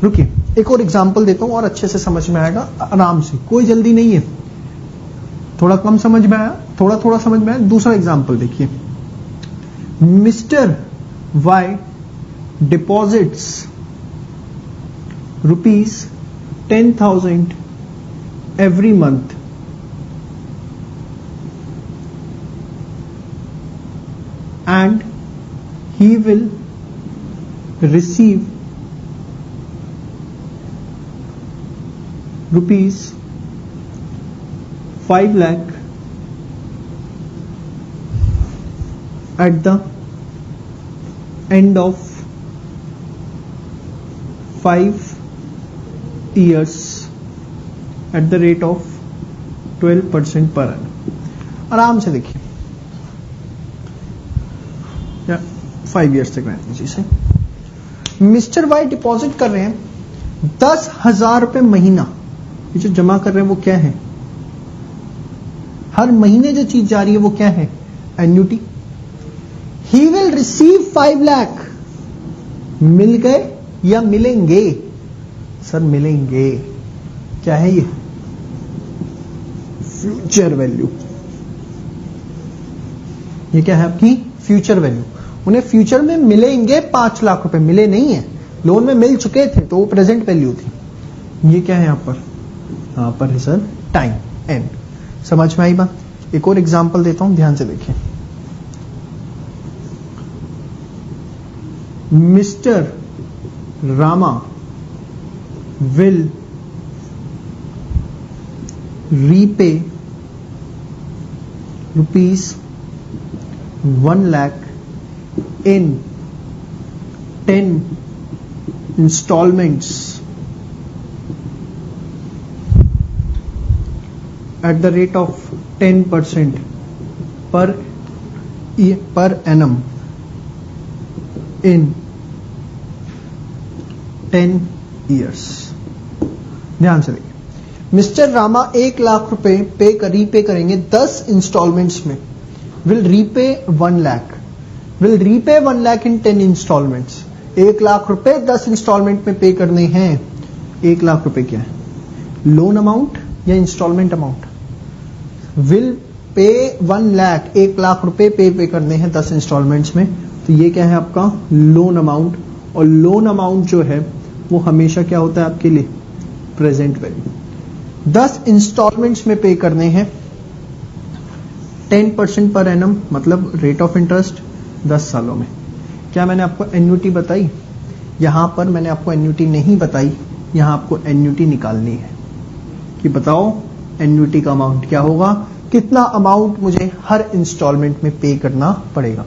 रुकिए, एक और एग्जांपल देता हूं और अच्छे से समझ में आएगा, आराम से, कोई जल्दी नहीं है। थोड़ा कम समझ में आया, थोड़ा थोड़ा समझ में आया। दूसरा एग्जांपल देखिए, mister Y deposits ₹10,000 every month and he will receive ₹5 lakh at the end of 5 years at the rate of 12% per annum। आराम से देखिए, 5 years तक रहने दीजिए सही। मिस्टर वाई डिपॉजिट कर रहे हैं 10,000 रुपए महीना। ये जो जमा कर रहे हैं वो क्या है, हर महीने जो चीज जा रही है वो क्या है, annuity. He will receive 5 lakh, मिल गए या मिलेंगे? सर मिलेंगे। क्या है ये, फ्यूचर वैल्यू। ये क्या है आपकी फ्यूचर वैल्यू। उन्हें फ्यूचर में मिलेंगे 5 लाख रुपए, मिले नहीं है, लोन में मिल चुके थे, तो वो प्रेजेंट वैल्यू थी। ये क्या है यहां पर है सर टाइम, एन। समझ में आई बात। एक और एग्जांपल देता हूं, ध्यान से देखिए। Mister Rama will repay ₹1 lakh in 10 installments at the rate of 10% per annum in 10 years। ध्यान से देखिए, मिस्टर रामा 1 लाख रुपए रीपे करेंगे 10 इंस्टॉलमेंट्स में। Will repay 1 lakh, will repay 1 lakh in 10 instalments. 1 lakh रुपए 10 इंस्टॉलमेंट में पे करने हैं। 1 लाख रुपए क्या है, लोन अमाउंट या instalment amount? Will pay 1 lakh, 1 lakh रुपए पे करने हैं 10 इंस्टॉलमेंट्स में, तो ये क्या है आपका लोन अमाउंट। और लोन अमाउंट जो है वो हमेशा क्या होता है आपके लिए, प्रेजेंट वैल्यू। 10 इंस्टॉलमेंट्स में पे करने हैं, 10% पर एनम, मतलब रेट ऑफ इंटरेस्ट 10 सालों में। क्या मैंने आपको एन्युटी बताई? यहां पर मैंने आपको एन्युटी नहीं बताई, यहां आपको एन्युटी निकालनी है कि बताओ एन्युटी का अमाउंट क्या होगा, कितना अमाउंट मुझे हर इंस्टॉलमेंट में पे करना पड़ेगा।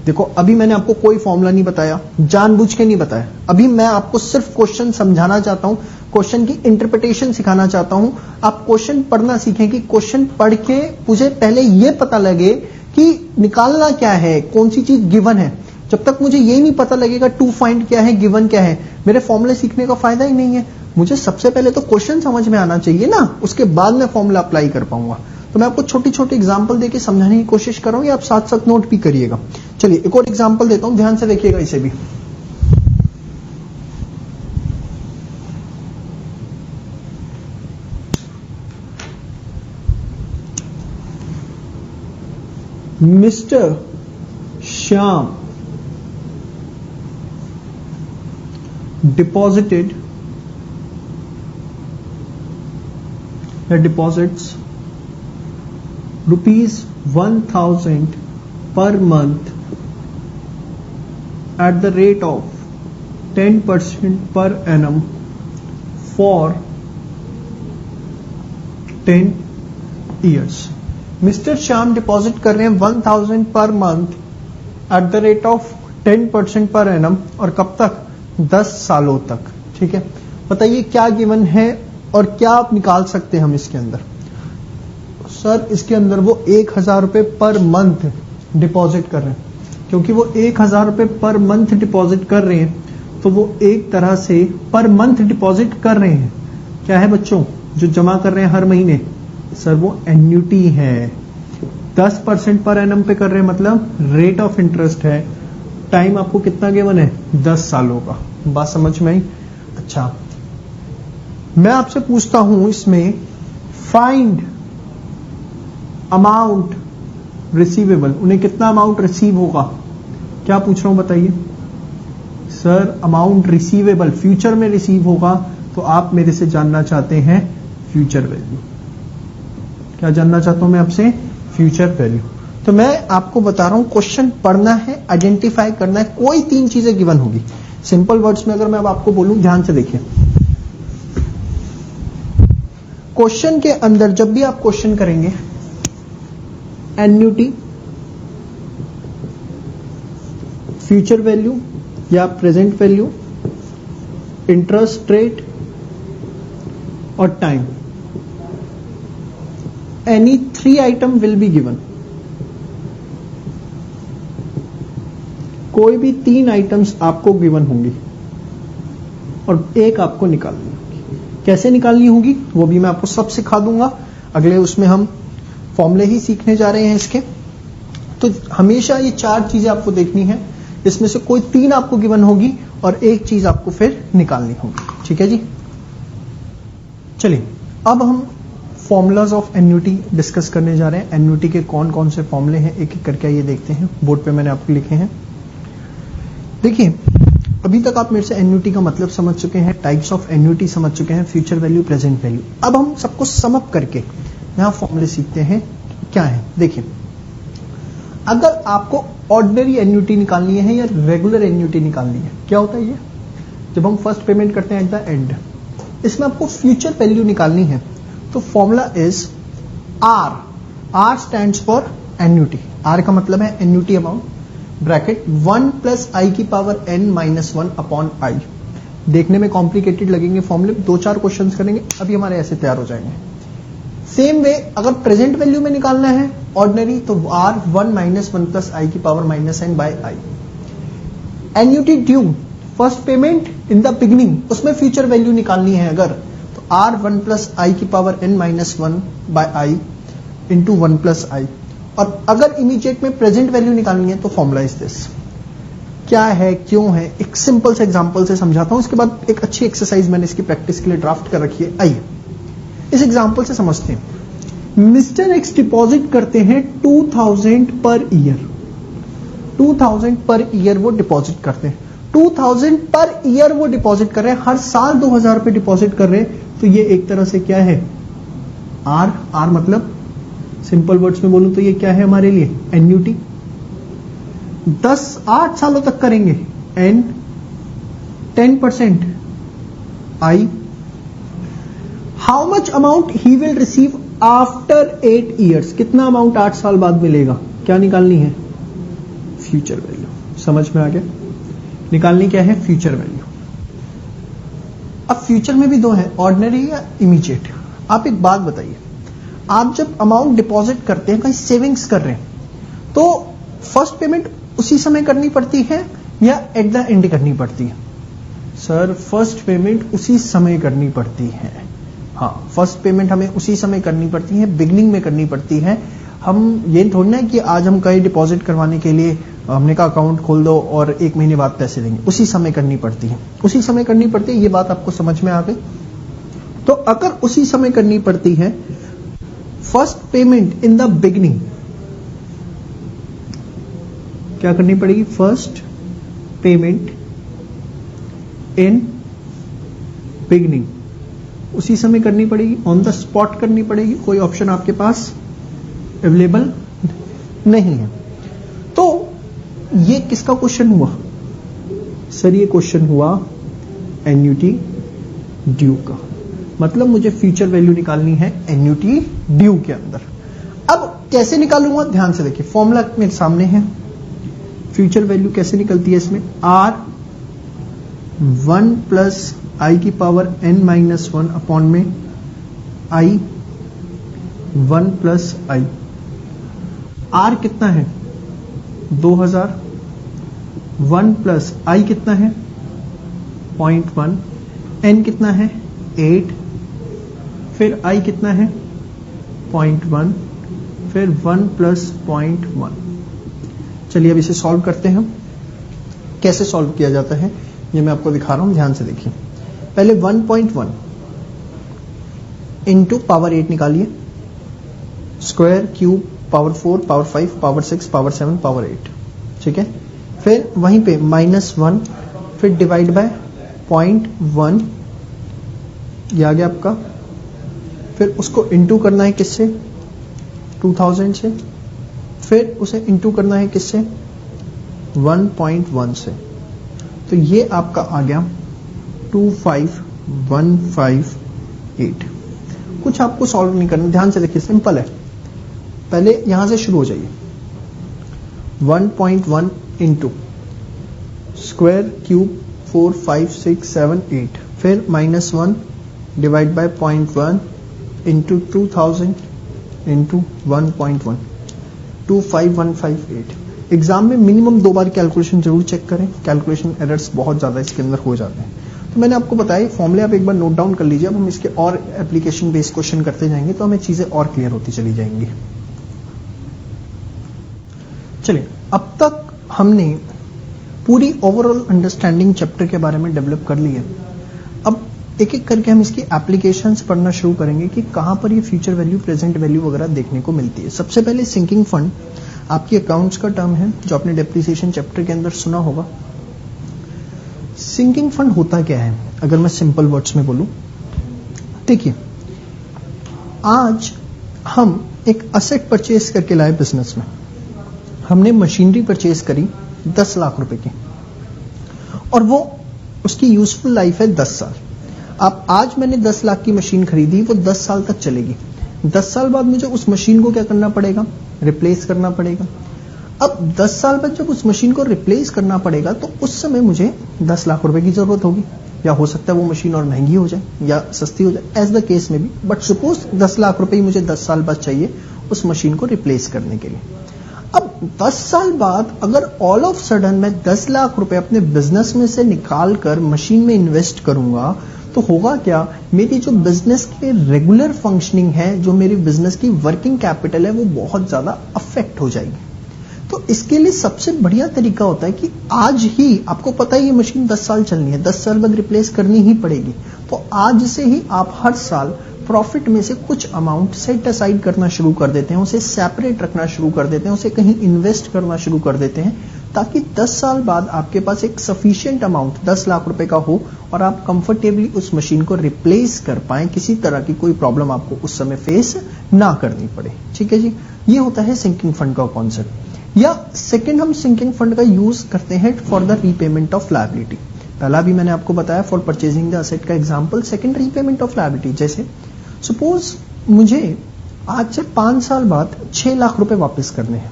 देखो अभी मैंने आपको कोई फॉर्मूला नहीं बताया, जानबूझ के नहीं बताया। अभी मैं आपको सिर्फ क्वेश्चन समझाना चाहता हूं, क्वेश्चन की इंटरप्रिटेशन सिखाना चाहता हूं। आप क्वेश्चन पढ़ना सीखें कि क्वेश्चन पढ़ के मुझे पहले यह पता लगे कि निकालना क्या है, कौन सी चीज गिवन है। जब तक मुझे ये नहीं पता लगेगा टू फाइंड क्या है, गिवन क्या है, मेरे फॉर्मूले सीखने का फायदा ही नहीं है। मुझे सबसे पहले तो क्वेश्चन समझ में आना चाहिए ना, उसके बाद मैं फॉर्मूला अप्लाई कर पाऊंगा। तो मैं आपको छोटी छोटी एग्जांपल देके समझाने की कोशिश कर रहा हूं, आप साथ साथ नोट भी करिएगा। चलिए एक और एग्जांपल देता हूं, ध्यान से देखिएगा इसे भी। Mister Shyam deposited deposits ₹1,000 per month at the rate of 10% per annum for 10 years। Mister Shyam deposit कर रहे हैं 1,000 per month eight the rate of 10% per annum, और कब तक? 10 सालों तक। ठीक है, बताइए क्या गिवन है और क्या आप निकाल सकते हैं हम इसके अंदर? सर इसके अंदर वो 1,000 रुपए पर मंथ डिपॉजिट कर रहे हैं, क्योंकि वो 1,000 रुपए पर मंथ डिपॉजिट कर रहे हैं तो वो एक तरह से पर मंथ डिपॉजिट कर रहे हैं। क्या है बच्चों जो जमा कर रहे हैं हर महीने? सर वो एन्युटी है। 10% पर एनम पे कर रहे हैं, मतलब रेट ऑफ इंटरेस्ट है। टाइम आपको कितना गिवन है? 10 सालों का। बात समझ में आई? अच्छा, मैं आपसे पूछता हूं इसमें फाइंड अमाउंट रिसीवेबल, उन्हें कितना अमाउंट रिसीव होगा? क्या पूछ रहा हूं बताइए? सर अमाउंट रिसीवेबल फ्यूचर में रिसीव होगा, तो आप मेरे से जानना चाहते हैं फ्यूचर वैल्यू। क्या जानना चाहता हूं मैं आपसे? Future value. तो मैं आपको बता रहा हूं क्वेश्चन पढ़ना है, आइडेंटिफाई करना है, कोई 3 चीजें गिवन होगी। सिंपल वर्ड्स में अगर मैं अब आपको बोलूं, ध्यान से देखिए, क्वेश्चन के अंदर जब भी आप क्वेश्चन करेंगे एन्युटी, फ्यूचर वैल्यू या प्रेजेंट वैल्यू, इंटरेस्ट रेट और time, any 3 item will be given. कोई भी 3 आइटम्स आपको गिवन होंगी और एक आपको निकालनी होगी। कैसे निकालनी होगी वो भी मैं आपको सब सिखा दूंगा। अगले उसमें हम फॉर्मूले ही सीखने जा रहे हैं इसके। तो हमेशा ये 4 चीजें आपको देखनी है, इसमें से कोई 3 आपको गिवन होगी और एक चीज आपको फिर निकालनी होगी। ठीक है जी, चलिए अब हम फॉर्मूलाज ऑफ एन्युटी डिस्कस करने जा रहे हैं। एन्युटी के कौन कौन से फॉर्मूले हैं एक एक करके ये देखते हैं। बोर्ड पे मैंने आपको लिखे हैं। देखिए अभी तक आप मेरे से एन्युटी का मतलब समझ चुके हैं, टाइप्स ऑफ एन्युटी समझ चुके हैं, फ्यूचर वैल्यू, प्रेजेंट वैल्यू। अब हम सबको सम अप करके यहां फॉर्मूले सीखते हैं क्या है। देखिए अगर आपको ऑर्डिनरी एन्युटी निकालनी है या रेगुलर एन्युटी निकालनी है, क्या होता है ये? जब हम फर्स्ट पेमेंट करते हैं एट द एंड, इसमें आपको फ्यूचर वैल्यू निकालनी है। तो formula is R. R stands for annuity. R का मतलब है annuity amount, bracket 1 + i⁻n-1 upon i। देखने में कॉम्प्लिकेटेड लगेंगे फॉर्मूले, 2-4 क्वेश्चंस करेंगे अभी हमारे ऐसे तैयार हो जाएंगे। सेम वे अगर प्रेजेंट वैल्यू में निकालना है ऑर्डिनरी, तो r 1 - 1 + i⁻n/i। Annuity due, first payment in the beginning, उसमें फ्यूचर वैल्यू निकालनी है अगर, तो r 1 + i⁻n-1/i इंटू 1 + i। और अगर इमीडिएट में प्रेजेंट वैल्यू निकालनी है तो फॉर्मूला इज दिस। क्या है, क्यों है, एक सिंपल से एग्जांपल से समझाता हूं, उसके बाद एक अच्छी एक्सरसाइज मैंने इसकी प्रैक्टिस के लिए ड्राफ्ट कर रखी है। आइए इस एग्जांपल से समझते हैं। मिस्टर एक्स डिपॉजिट करते हैं 2,000 पर ईयर। 2,000 पर ईयर वो डिपॉजिट करते हैं। 2,000 पर ईयर वो डिपॉजिट कर रहे हैं, हर साल 2,000 रुपए डिपॉजिट कर रहे हैं। तो ये एक तरह से क्या है? आर। आर मतलब सिंपल वर्ड्स में बोलूं तो ये क्या है हमारे लिए? एन्युटी। 8 सालों तक करेंगे, N 10% I. How much amount he will receive after 8 years, कितना अमाउंट 8 साल बाद मिलेगा? क्या निकालनी है? Future value. समझ में आ गया? निकालनी क्या है? Future value. अब फ्यूचर में भी दो है, ऑर्डिनरी या इमीडिएट। आप एक बात बताइए, आप जब अमाउंट डिपॉजिट करते हैं, कहीं सेविंग्स कर रहे हैं, तो फर्स्ट पेमेंट उसी समय करनी पड़ती है या एट द एंड करनी पड़ती है? सर फर्स्ट पेमेंट उसी समय करनी पड़ती है। हाँ, फर्स्ट पेमेंट हमें उसी समय करनी पड़ती है, बिगनिंग में करनी पड़ती है। हम ये थोड़ी ना कि आज हम कहीं डिपॉजिट करवाने के लिए हमने कहा अकाउंट खोल दो और 1 महीने बाद पैसे देंगे, उसी समय करनी पड़ती है। उसी समय करनी पड़ती है, ये बात आपको समझ में आ गई? तो अगर उसी समय करनी पड़ती है, first payment in the beginning क्या करनी पड़ेगी? फर्स्ट पेमेंट इन बिगनिंग उसी समय करनी पड़ेगी, ऑन द स्पॉट करनी पड़ेगी, कोई ऑप्शन आपके पास अवेलेबल नहीं है। तो ये किसका क्वेश्चन हुआ? सर ये क्वेश्चन हुआ एन्युटी ड्यू का। मतलब मुझे फ्यूचर वैल्यू निकालनी है एन्युटी ड्यू के अंदर। अब कैसे निकालूंगा? ध्यान से देखिए, फॉर्मूला मेरे सामने है। फ्यूचर वैल्यू कैसे निकलती है इसमें? R1 प्लस आई की पावर n-1 अपॉन में I1 प्लस आई। R कितना है? 2000। 1 प्लस आई कितना है? 0.1। n कितना है? 8। फिर आई कितना है? 0.1। फिर 1 प्लस 0.1। चलिए अब इसे सॉल्व करते हैं। कैसे सॉल्व किया जाता है ये मैं आपको दिखा रहा हूं, ध्यान से देखिए। पहले 1.1 इंटू पावर 8 निकालिए, square, cube, power 4, power 5, power 6, power 7, power 8। ठीक है। फिर वहीं पे -1, फिर डिवाइड बाय 0.1, ये आ गया आपका। फिर उसको इंटू करना है किससे? 2000 से। फिर उसे इंटू करना है किससे? 1.1 से। तो ये आपका आ गया 25158। कुछ आपको सॉल्व नहीं करना, ध्यान से देखिए, सिंपल है। पहले यहां से शुरू हो जाइए। 1.1 इंटू स्क्वायर, क्यूब, 4, 5, 6, 7, 8, फिर -1 divide by 0.1 into 2000 into 1.1, 25158। Exam में मिनिमम 2 बार कैलकुलेशन जरूर चेक करें, कैलकुलेशन एरर्स बहुत ज्यादा इसके अंदर हो जाते हैं। तो मैंने आपको बताया फॉर्मूले आप एक बार नोट डाउन कर लीजिए। अब हम इसके और एप्लीकेशन बेस्ड क्वेश्चन करते जाएंगे तो हमें चीजें और क्लियर होती चली जाएंगी। चलिए, अब तक हमने पूरी ओवरऑल अंडरस्टैंडिंग चैप्टर के बारे में डेवलप कर ली है। अब एक एक करके हम इसकी एप्लीकेशंस पढ़ना शुरू करेंगे कि कहां पर ये फ्यूचर वैल्यू, प्रेजेंट वैल्यू वगैरह देखने को मिलती है। सबसे पहले सिंकिंग फंड आपकी अकाउंट्स का टर्म है जो आपने डेप्रिसिएशन चैप्टर के अंदर सुना होगा। सिंकिंग फंड होता क्या है अगर मैं सिंपल वर्ड्स में बोलूं? देखिए, आज हम एक असेट परचेज करके लाए बिजनेस में। हमने मशीनरी परचेज करी 10 लाख रुपए की और वो उसकी यूजफुल लाइफ है 10 साल। अब आज मैंने 10 लाख की मशीन खरीदी, वो 10 साल तक चलेगी। 10 साल बाद मुझे उस मशीन को क्या करना पड़ेगा? रिप्लेस करना पड़ेगा। अब 10 साल बाद जब उस मशीन को रिप्लेस करना पड़ेगा तो उस समय मुझे 10 लाख रुपए की जरूरत होगी, या हो सकता है वो मशीन और महंगी हो जाए या सस्ती हो जाए, एज द केस में भी। बट सपोज 10 लाख रुपए ही मुझे 10 साल बाद चाहिए उस मशीन को रिप्लेस करने के लिए। अब 10 साल बाद अगर ऑल ऑफ सडन मैं 10 लाख रुपए अपने बिजनेस में से निकाल कर मशीन में इन्वेस्ट करूंगा तो होगा क्या? मेरी जो बिजनेस की रेगुलर फंक्शनिंग है, जो मेरी बिजनेस की वर्किंग कैपिटल है, वो बहुत ज्यादा अफेक्ट हो जाएगी। तो इसके लिए सबसे बढ़िया तरीका होता है कि आज ही, आपको पता है ये मशीन 10 साल चलनी है, 10 साल बाद रिप्लेस करनी ही पड़ेगी, तो आज से ही आप हर साल प्रॉफिट में से कुछ अमाउंट सेट असाइड करना शुरू कर देते हैं, उसे सेपरेट रखना शुरू कर देते हैं, उसे कहीं इन्वेस्ट करना शुरू कर देते हैं, ताकि 10 साल बाद आपके पास एक सफिशिएंट अमाउंट 10 लाख रुपए का हो और आप कंफर्टेबली उस मशीन को रिप्लेस कर पाएं, किसी तरह की कोई प्रॉब्लम आपको उस समय फेस ना करनी पड़े। ठीक है जी, ये होता है सिंकिंग फंड का कॉन्सेप्ट। या सेकंड, हम सिंकिंग फंड का यूज करते हैं for the repayment of liability. पहला भी मैंने आपको बताया फॉर परचेजिंग द असेट का example. Second, repayment of liability. जैसे सपोज मुझे आज से 5 साल बाद 6 लाख रुपए वापस करने हैं।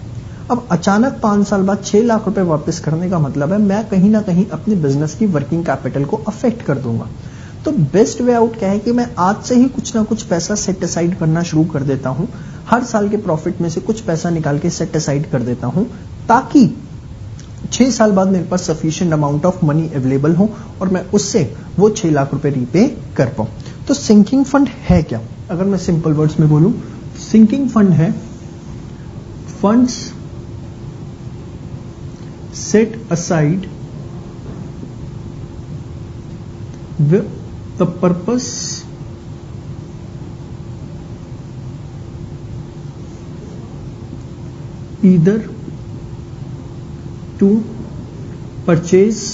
अब अचानक 5 साल बाद 6 लाख रुपए वापस करने का मतलब है मैं कहीं ना कहीं अपने बिजनेस की वर्किंग कैपिटल को अफेक्ट कर दूंगा। तो बेस्ट वे आउट क्या है कि मैं आज से ही कुछ ना कुछ पैसा सेट असाइड करना शुरू कर देता हूं, हर साल के प्रॉफिट में से कुछ पैसा निकाल के सेट असाइड कर देता हूं, ताकि 6 साल बाद मेरे पास sufficient amount of money available हो और मैं उससे वो 6 लाख रुपए रीपे कर पाऊं। तो सिंकिंग फंड है क्या? अगर मैं सिंपल वर्ड्स में बोलूं, सिंकिंग फंड है funds set aside with the purpose either to purchase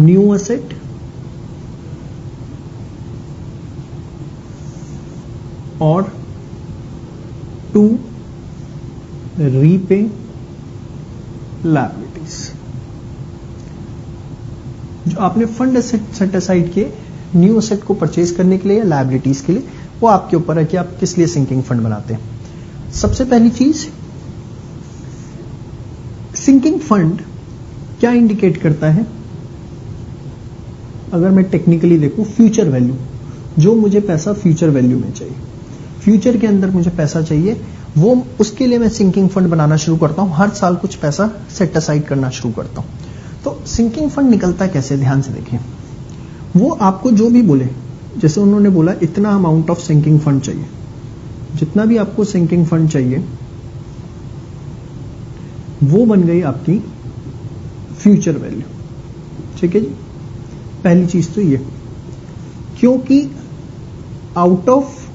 new asset or to repay liabilities। जो आपने फंड सेट असाइड किए न्यू एसेट को परचेज करने के लिए या लायबिलिटीज के लिए, वो आपके ऊपर है कि आप किस लिए सिंकिंग फंड बनाते हैं। सबसे पहली चीज, सिंकिंग फंड क्या इंडिकेट करता है? अगर मैं टेक्निकली देखूं, फ्यूचर वैल्यू, जो मुझे पैसा फ्यूचर वैल्यू में चाहिए, फ्यूचर के अंदर मुझे पैसा चाहिए, वो उसके लिए मैं सिंकिंग फंड बनाना शुरू करता हूं, हर साल कुछ पैसा सेट असाइड करना शुरू करता हूं। तो सिंकिंग फंड निकलता कैसे, ध्यान से देखें। वो आपको जो भी बोले, जैसे उन्होंने बोला इतना अमाउंट ऑफ सिंकिंग फंड चाहिए, जितना भी आपको सिंकिंग फंड चाहिए वो बन गई आपकी फ्यूचर वैल्यू। ठीक है जी, पहली चीज तो ये, क्योंकि आउट ऑफ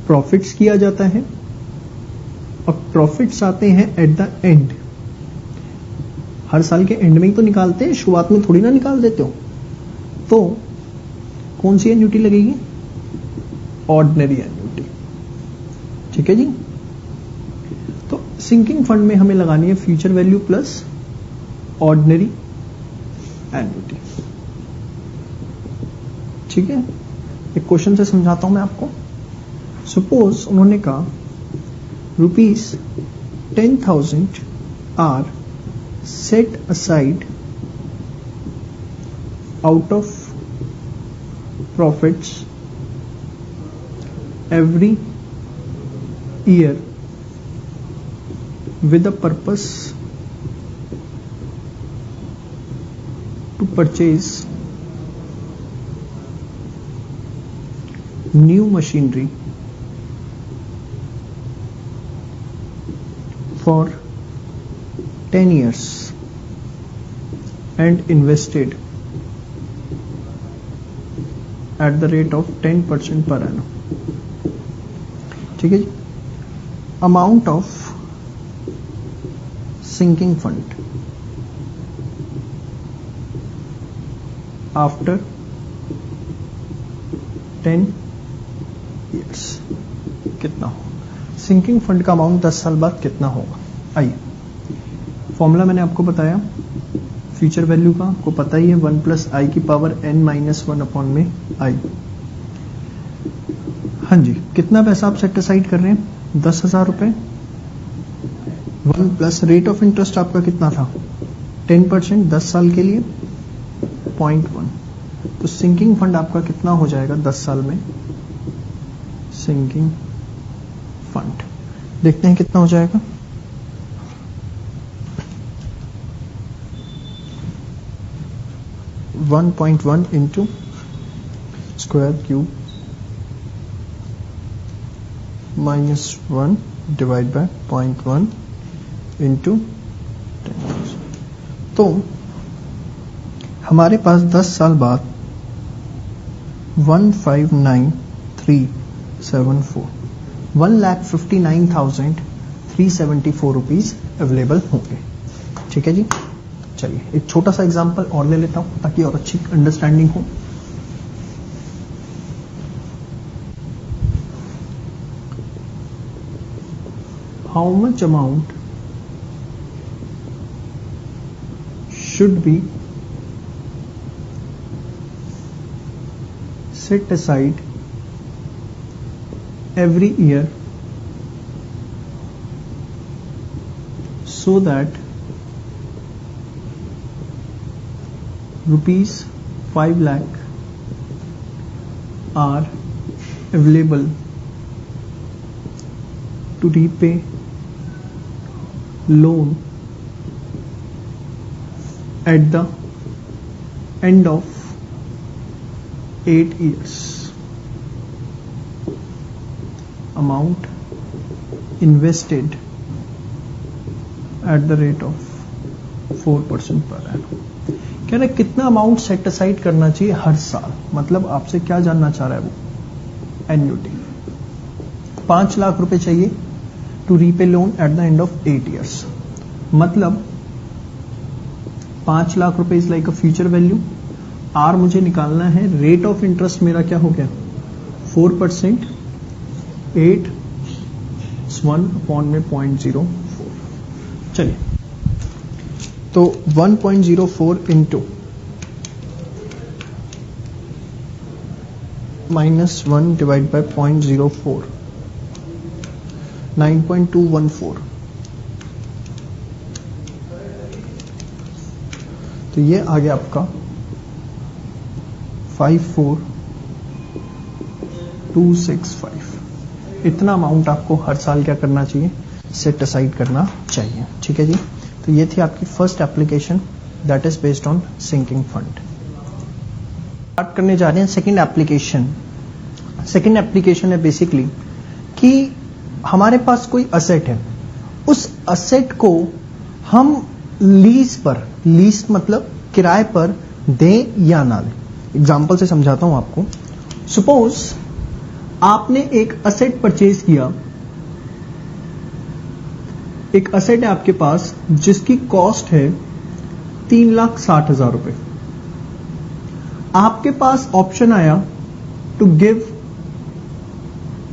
प्रॉफिट्स किया जाता है और प्रॉफिट्स आते हैं एट द एंड, हर साल के एंड में ही तो निकालते हैं, शुरुआत में थोड़ी ना निकाल देते हो। तो कौन सी एन्युटी लगेगी? Ordinary annuity. ठीक है जी, तो सिंकिंग फंड में हमें लगानी है future value plus ordinary annuity. ठीक है, एक क्वेश्चन से समझाता हूं मैं आपको। सपोज उन्होंने कहा ₹10,000 are set aside out of profits every year with the purpose to purchase new machinery for 10 years and invested at the rate of 10% per annum। ठीक है जी, amount of sinking fund after 10 years कितना हो? Sinking fund का amount 10 साल बाद कितना होगा? आइए, फॉर्मूला मैंने आपको बताया फ्यूचर वैल्यू का, आपको पता ही है 1 + i⁻n - 1 में i। हाँ जी, कितना पैसा आप सेट असाइड कर रहे हैं? 10,000 रुपए। 1 प्लस रेट ऑफ इंटरेस्ट आपका कितना था? 10%, 10 साल के लिए 0.1। तो सिंकिंग फंड आपका कितना हो जाएगा 10 साल में? सिंकिंग फंड देखते हैं कितना हो जाएगा। 1.1 into square cube minus 1 divide by 0.1 into 10,000। तो हमारे पास 10 साल बाद 159,374 1,59,374 रुपीज अवेलेबल होंगे। ठीक है जी, चलिए एक छोटा सा एग्जांपल और ले लेता हूं ताकि और अच्छी अंडरस्टैंडिंग हो। How much amount should be set aside every year so that rupees 5 lakh are available to repay loan at the end of 8 years. Amount invested at the rate of 4% per annum. कह रहे कितना amount set aside करना चाहिए हर साल, मतलब आपसे क्या जानना चाह रहा है वो, एन्युटी। 5 लाख रुपए चाहिए to repay loan at the end of 8 years, मतलब 5 लाख रुपए is like a future value. R मुझे निकालना है, रेट ऑफ इंटरेस्ट मेरा क्या हो गया 4%, 8 1 अपॉन में 0.04। चलिए तो 1.04 इंटू -1 डिवाइड बाय 0.04, 9.214। तो ये आ गया आपका 54265। इतना अमाउंट आपको हर साल क्या करना चाहिए, सेट असाइड करना चाहिए। ठीक है जी, तो ये थी आपकी first application, that is based on sinking fund. Start करने जा रहे हैं सेकंड एप्लीकेशन। सेकंड एप्लीकेशन है बेसिकली कि हमारे पास कोई असेट है, उस असेट को हम लीज पर, लीज मतलब किराए पर दें या ना दें। एग्जाम्पल से समझाता हूं आपको। सपोज आपने एक असेट परचेज किया, एक असेट है आपके पास जिसकी कॉस्ट है 3,60,000 रुपए। आपके पास ऑप्शन आया to give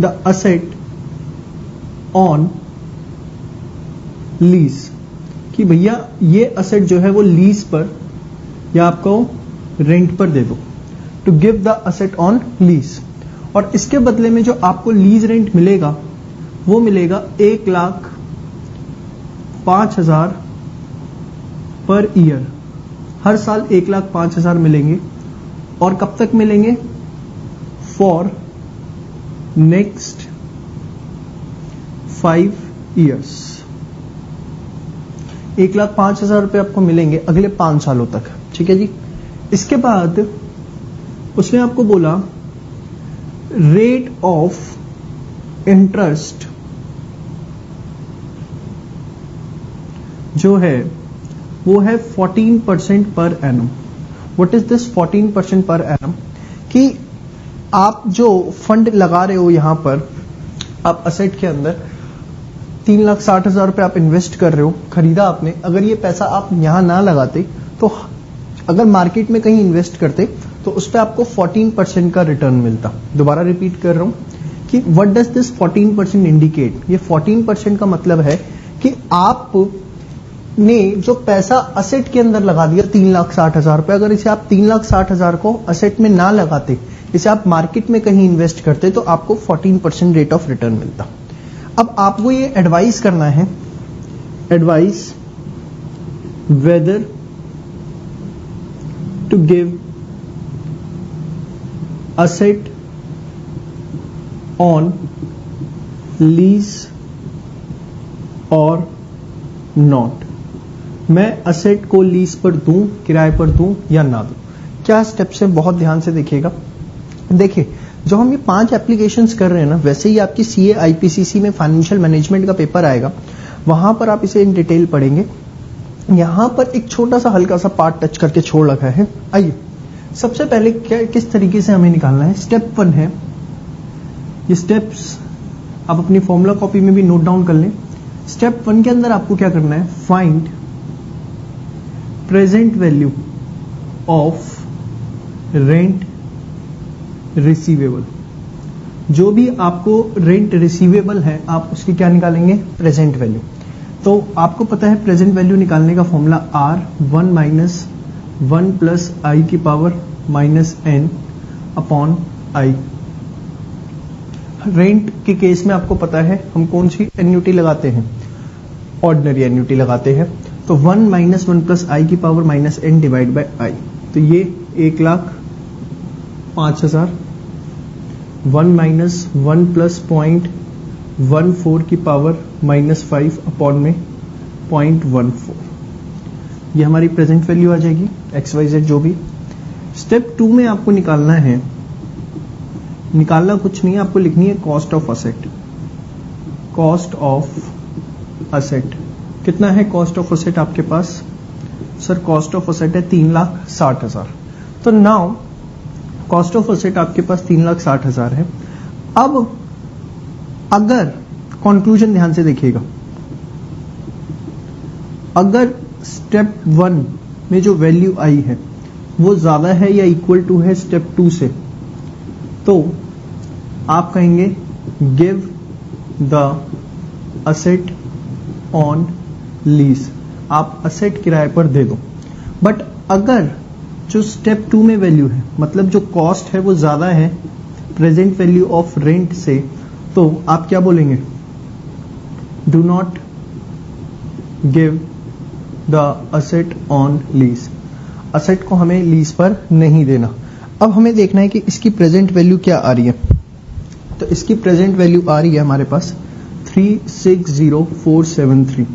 the asset on lease, कि भैया ये असेट जो है वो लीज पर या आपको रेंट पर दे दो, to give the asset on lease. और इसके बदले में जो आपको लीज रेंट मिलेगा वो मिलेगा 1,05,000 पर ईयर। हर साल 1,05,000 मिलेंगे, और कब तक मिलेंगे, फॉर नेक्स्ट 5 ईयर्स। 1,05,000 रुपए आपको मिलेंगे अगले 5 सालों तक। ठीक है जी। इसके बाद उसने आपको बोला रेट ऑफ इंटरेस्ट जो है वो है 14% per annum. What is this 14% per annum? कि आप जो फंड लगा रहे हो यहां पर, आप असेट के अंदर 3,60,000 रुपए आप इन्वेस्ट कर रहे हो, खरीदा आपने। अगर ये पैसा आप यहां ना लगाते तो अगर मार्केट में कहीं इन्वेस्ट करते तो उस पर आपको 14% का रिटर्न मिलता। दोबारा रिपीट कर रहा हूं कि व्हाट डज दिस 14% इंडिकेट? ये 14% का मतलब है कि आप ने जो पैसा असेट के अंदर लगा दिया 3,60,000 रुपए, अगर इसे आप 3,60,000 को असेट में ना लगाते, इसे आप मार्केट में कहीं इन्वेस्ट करते तो आपको 14% रेट ऑफ रिटर्न मिलता। अब आपको ये एडवाइस करना है, advice whether to give asset on lease और नॉट। मैं असेट को लीज पर दूं, किराए पर दूं या ना दूं। क्या स्टेप्स है, बहुत ध्यान से देखिएगा। देखिए, जो हम ये 5 एप्लीकेशंस कर रहे हैं ना, वैसे ही आपकी सीए आईपीसीसी में फाइनेंशियल मैनेजमेंट का पेपर आएगा, वहां पर आप इसे इन डिटेल पढ़ेंगे। यहां पर एक छोटा सा हल्का सा पार्ट टच करके छोड़ रखा है। आइए सबसे पहले क्या, किस तरीके से हमें निकालना है। स्टेप 1 है, ये स्टेप्स आप अपनी फॉर्मूला कॉपी में भी नोट डाउन कर लें। स्टेप 1 के अंदर आपको क्या करना है, find present value of rent receivable. जो भी आपको रेंट रिसीवेबल है आप उसकी क्या निकालेंगे, प्रेजेंट वैल्यू। तो आपको पता है प्रेजेंट वैल्यू निकालने का formula R 1 minus 1 plus I की power minus N upon I. Rent के केस में आपको पता है हम कौन सी एन्युटी लगाते हैं, ऑर्डिनरी एन्युटी लगाते हैं। तो 1 माइनस 1 प्लस आई की power minus N divide by I, तो ये 1,05,000, 1 माइनस 1 प्लस 0.14 की पावर माइनस 5 अपॉन में 0.14, ये हमारी प्रेजेंट वैल्यू आ जाएगी XYZ जो भी। स्टेप 2 में आपको निकालना कुछ नहीं है, आपको लिखनी है cost of asset. Cost of asset कितना है? कॉस्ट ऑफ असेट आपके पास सर कॉस्ट ऑफ असेट है 3,60,000। तो नाउ कॉस्ट ऑफ असेट आपके पास 3,60,000 है। अब अगर कंक्लूजन ध्यान से देखिएगा, अगर स्टेप 1 में जो वैल्यू आई है वो ज्यादा है या इक्वल टू है स्टेप 2 से, तो आप कहेंगे give the asset on lease, आप असेट किराए पर दे दो। बट अगर जो स्टेप 2 में वैल्यू है, मतलब जो कॉस्ट है वो ज्यादा है प्रेजेंट वैल्यू ऑफ रेंट से, तो आप क्या बोलेंगे? Do not give the asset on lease, asset को हमें लीज पर नहीं देना। अब हमें देखना है कि इसकी प्रेजेंट वैल्यू क्या आ रही है। तो इसकी प्रेजेंट वैल्यू आ रही है हमारे पास 360,473।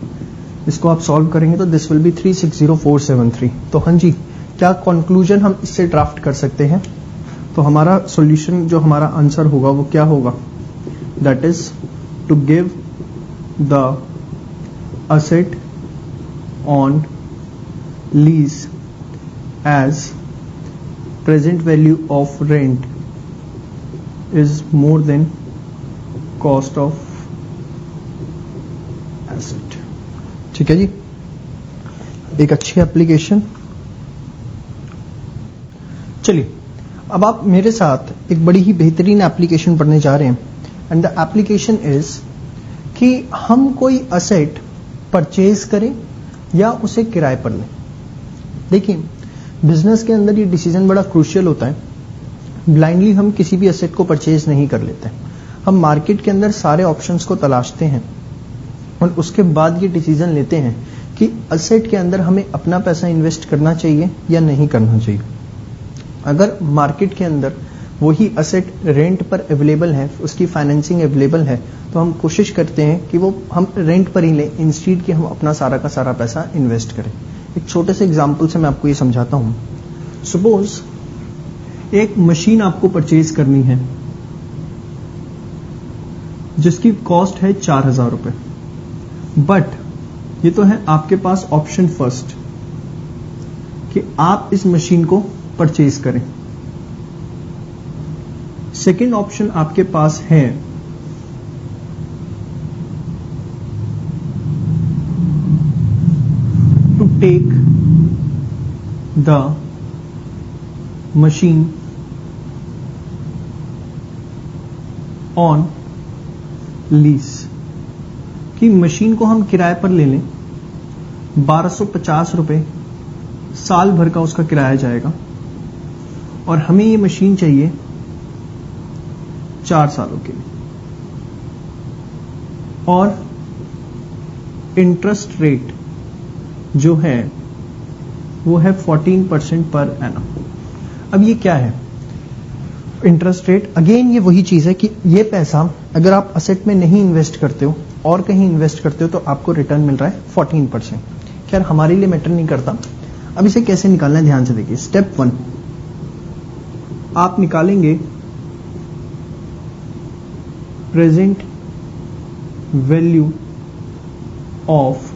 इसको आप सॉल्व करेंगे तो दिस विल बी 360,473। तो हाँ जी, क्या कंक्लूजन हम इससे ड्राफ्ट कर सकते हैं? तो हमारा सॉल्यूशन, जो हमारा आंसर होगा वो क्या होगा? That is to give the asset on lease as present value of rent is more than cost of asset। ठीक है जी, एक अच्छी एप्लीकेशन। चलिए अब आप मेरे साथ एक बड़ी ही बेहतरीन एप्लीकेशन पढ़ने जा रहे हैं, एंड द एप्लीकेशन इज कि हम कोई असेट परचेज करें या उसे किराए पर लें। देखिए, बिजनेस के अंदर ये डिसीजन बड़ा क्रूशियल होता है। ब्लाइंडली हम किसी भी एसेट को परचेज नहीं कर लेते, हम मार्केट के अंदर सारे ऑप्शंस को तलाशते हैं और उसके बाद ये डिसीजन लेते हैं कि एसेट के अंदर हमें अपना पैसा इन्वेस्ट करना चाहिए या नहीं करना चाहिए। अगर मार्केट के अंदर वही एसेट रेंट पर अवेलेबल है, उसकी फाइनेंसिंग अवेलेबल है, तो हम कोशिश करते हैं कि वो हम रेंट पर ही लें इंस्टीड कि हम अपना सारा का सारा पैसा इन्वेस्ट करें। एक छोटे से एग्जाम्पल से मैं आपको ये समझाता हूं। सपोज एक मशीन आपको परचेज करनी है जिसकी कॉस्ट है 4,000 रुपए, बट ये तो है आपके पास ऑप्शन फर्स्ट कि आप इस मशीन को परचेज करें। सेकेंड ऑप्शन आपके पास है to take the machine on lease, कि मशीन को हम किराए पर ले लें, 1250 रुपए साल भर का उसका किराया जाएगा और हमें ये मशीन चाहिए 4 सालों के लिए, और इंटरेस्ट रेट जो है वो है 14% पर एनम। अब ये क्या है इंटरेस्ट रेट? अगेन ये वही चीज है कि ये पैसा अगर आप असेट में नहीं इन्वेस्ट करते हो और कहीं इन्वेस्ट करते हो तो आपको रिटर्न मिल रहा है 14%। खैर हमारे लिए मैटर नहीं करता। अब इसे कैसे निकालना है ध्यान से देखिए। स्टेप 1, आप निकालेंगे present value of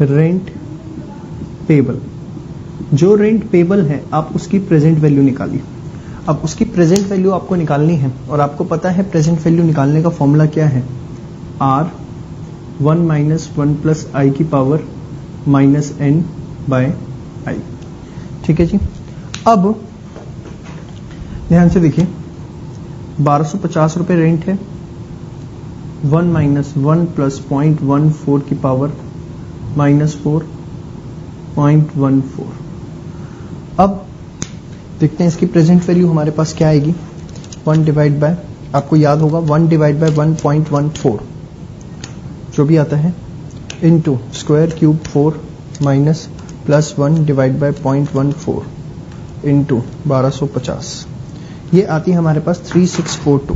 rent payable. जो रेंट पेबल है आप उसकी प्रेजेंट वैल्यू निकालिए। अब उसकी प्रेजेंट वैल्यू आपको निकालनी है और आपको पता है प्रेजेंट वैल्यू निकालने का फॉर्मूला क्या है? R 1 माइनस 1 प्लस आई की पावर माइनस n बाय आई। ठीक है जी। अब ध्यान से देखिए, 1250 रुपए रेंट है, 1 माइनस 1 प्लस 0.14 की पावर माइनस 4.14। अब देखते हैं इसकी प्रेजेंट वैल्यू हमारे पास क्या आएगी। 1 डिवाइड बाय, आपको याद होगा 1 डिवाइड बाय 1.14, जो भी आता है into square cube 4 minus plus 1 divide by 0.14 into 1250, ये आती है हमारे पास 3642।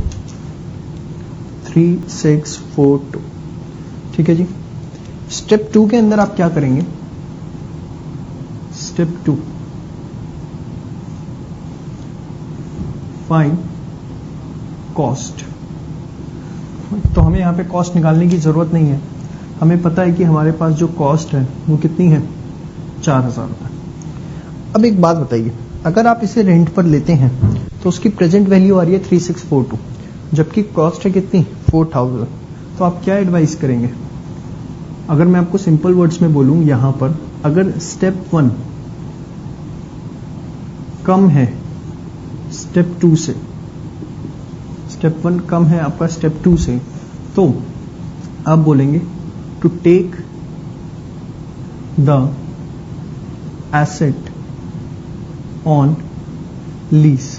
ठीक है जी। स्टेप 2 के अंदर आप क्या करेंगे, स्टेप 2 फाइंड कॉस्ट। तो हमें यहां पे कॉस्ट निकालने की जरूरत नहीं है, हमें पता है कि हमारे पास जो कॉस्ट है वो कितनी है, 4000 रुपए। अब एक बात बताइए, अगर आप इसे रेंट पर लेते हैं तो उसकी प्रेजेंट वैल्यू आ रही है 3642, जबकि कॉस्ट है कितनी 4000। तो आप क्या एडवाइस करेंगे? अगर मैं आपको सिंपल वर्ड्स में बोलूं, यहां पर अगर स्टेप 1 कम है स्टेप 2 से, स्टेप 1 कम है आपका स्टेप 2 से, तो आप बोलेंगे to take the asset on lease,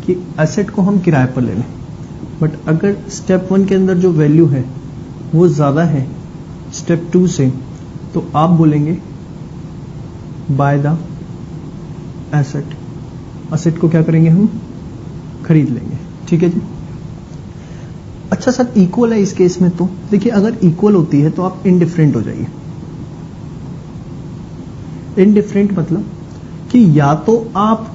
कि एसेट को हम किराए पर ले लें। बट अगर स्टेप 1 के अंदर जो वैल्यू है वो ज्यादा है स्टेप 2 से, तो आप बोलेंगे बाय द एसेट। एसेट को क्या करेंगे, हम खरीद लेंगे। ठीक है जी। अच्छा सर, इक्वल है इस केस में, तो देखिए अगर इक्वल होती है तो आप इनडिफरेंट हो जाइए। इनडिफरेंट मतलब कि या तो आप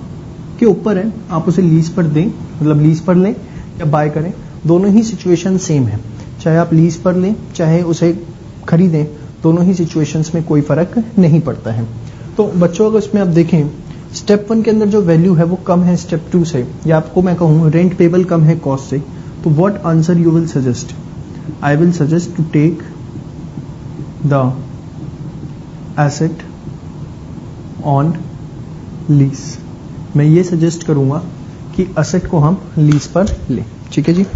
के ऊपर है, आप उसे लीज पर दें, मतलब लीज पर लें या बाय करें, दोनों ही सिचुएशन सेम है। चाहे आप लीज पर लें चाहे उसे खरीदें, दोनों ही सिचुएशंस में कोई फर्क नहीं पड़ता है। तो बच्चों अगर इसमें आप देखें, स्टेप 1 के अंदर जो वैल्यू है वो कम है स्टेप 2 से, या आपको मैं कहूं रेंट पेबल कम है कॉस्ट से, तो what answer you will suggest? I will suggest to take the asset on lease. मैं ये सजेस्ट करूंगा कि एसेट को हम लीज पर लें। ठीक है जी।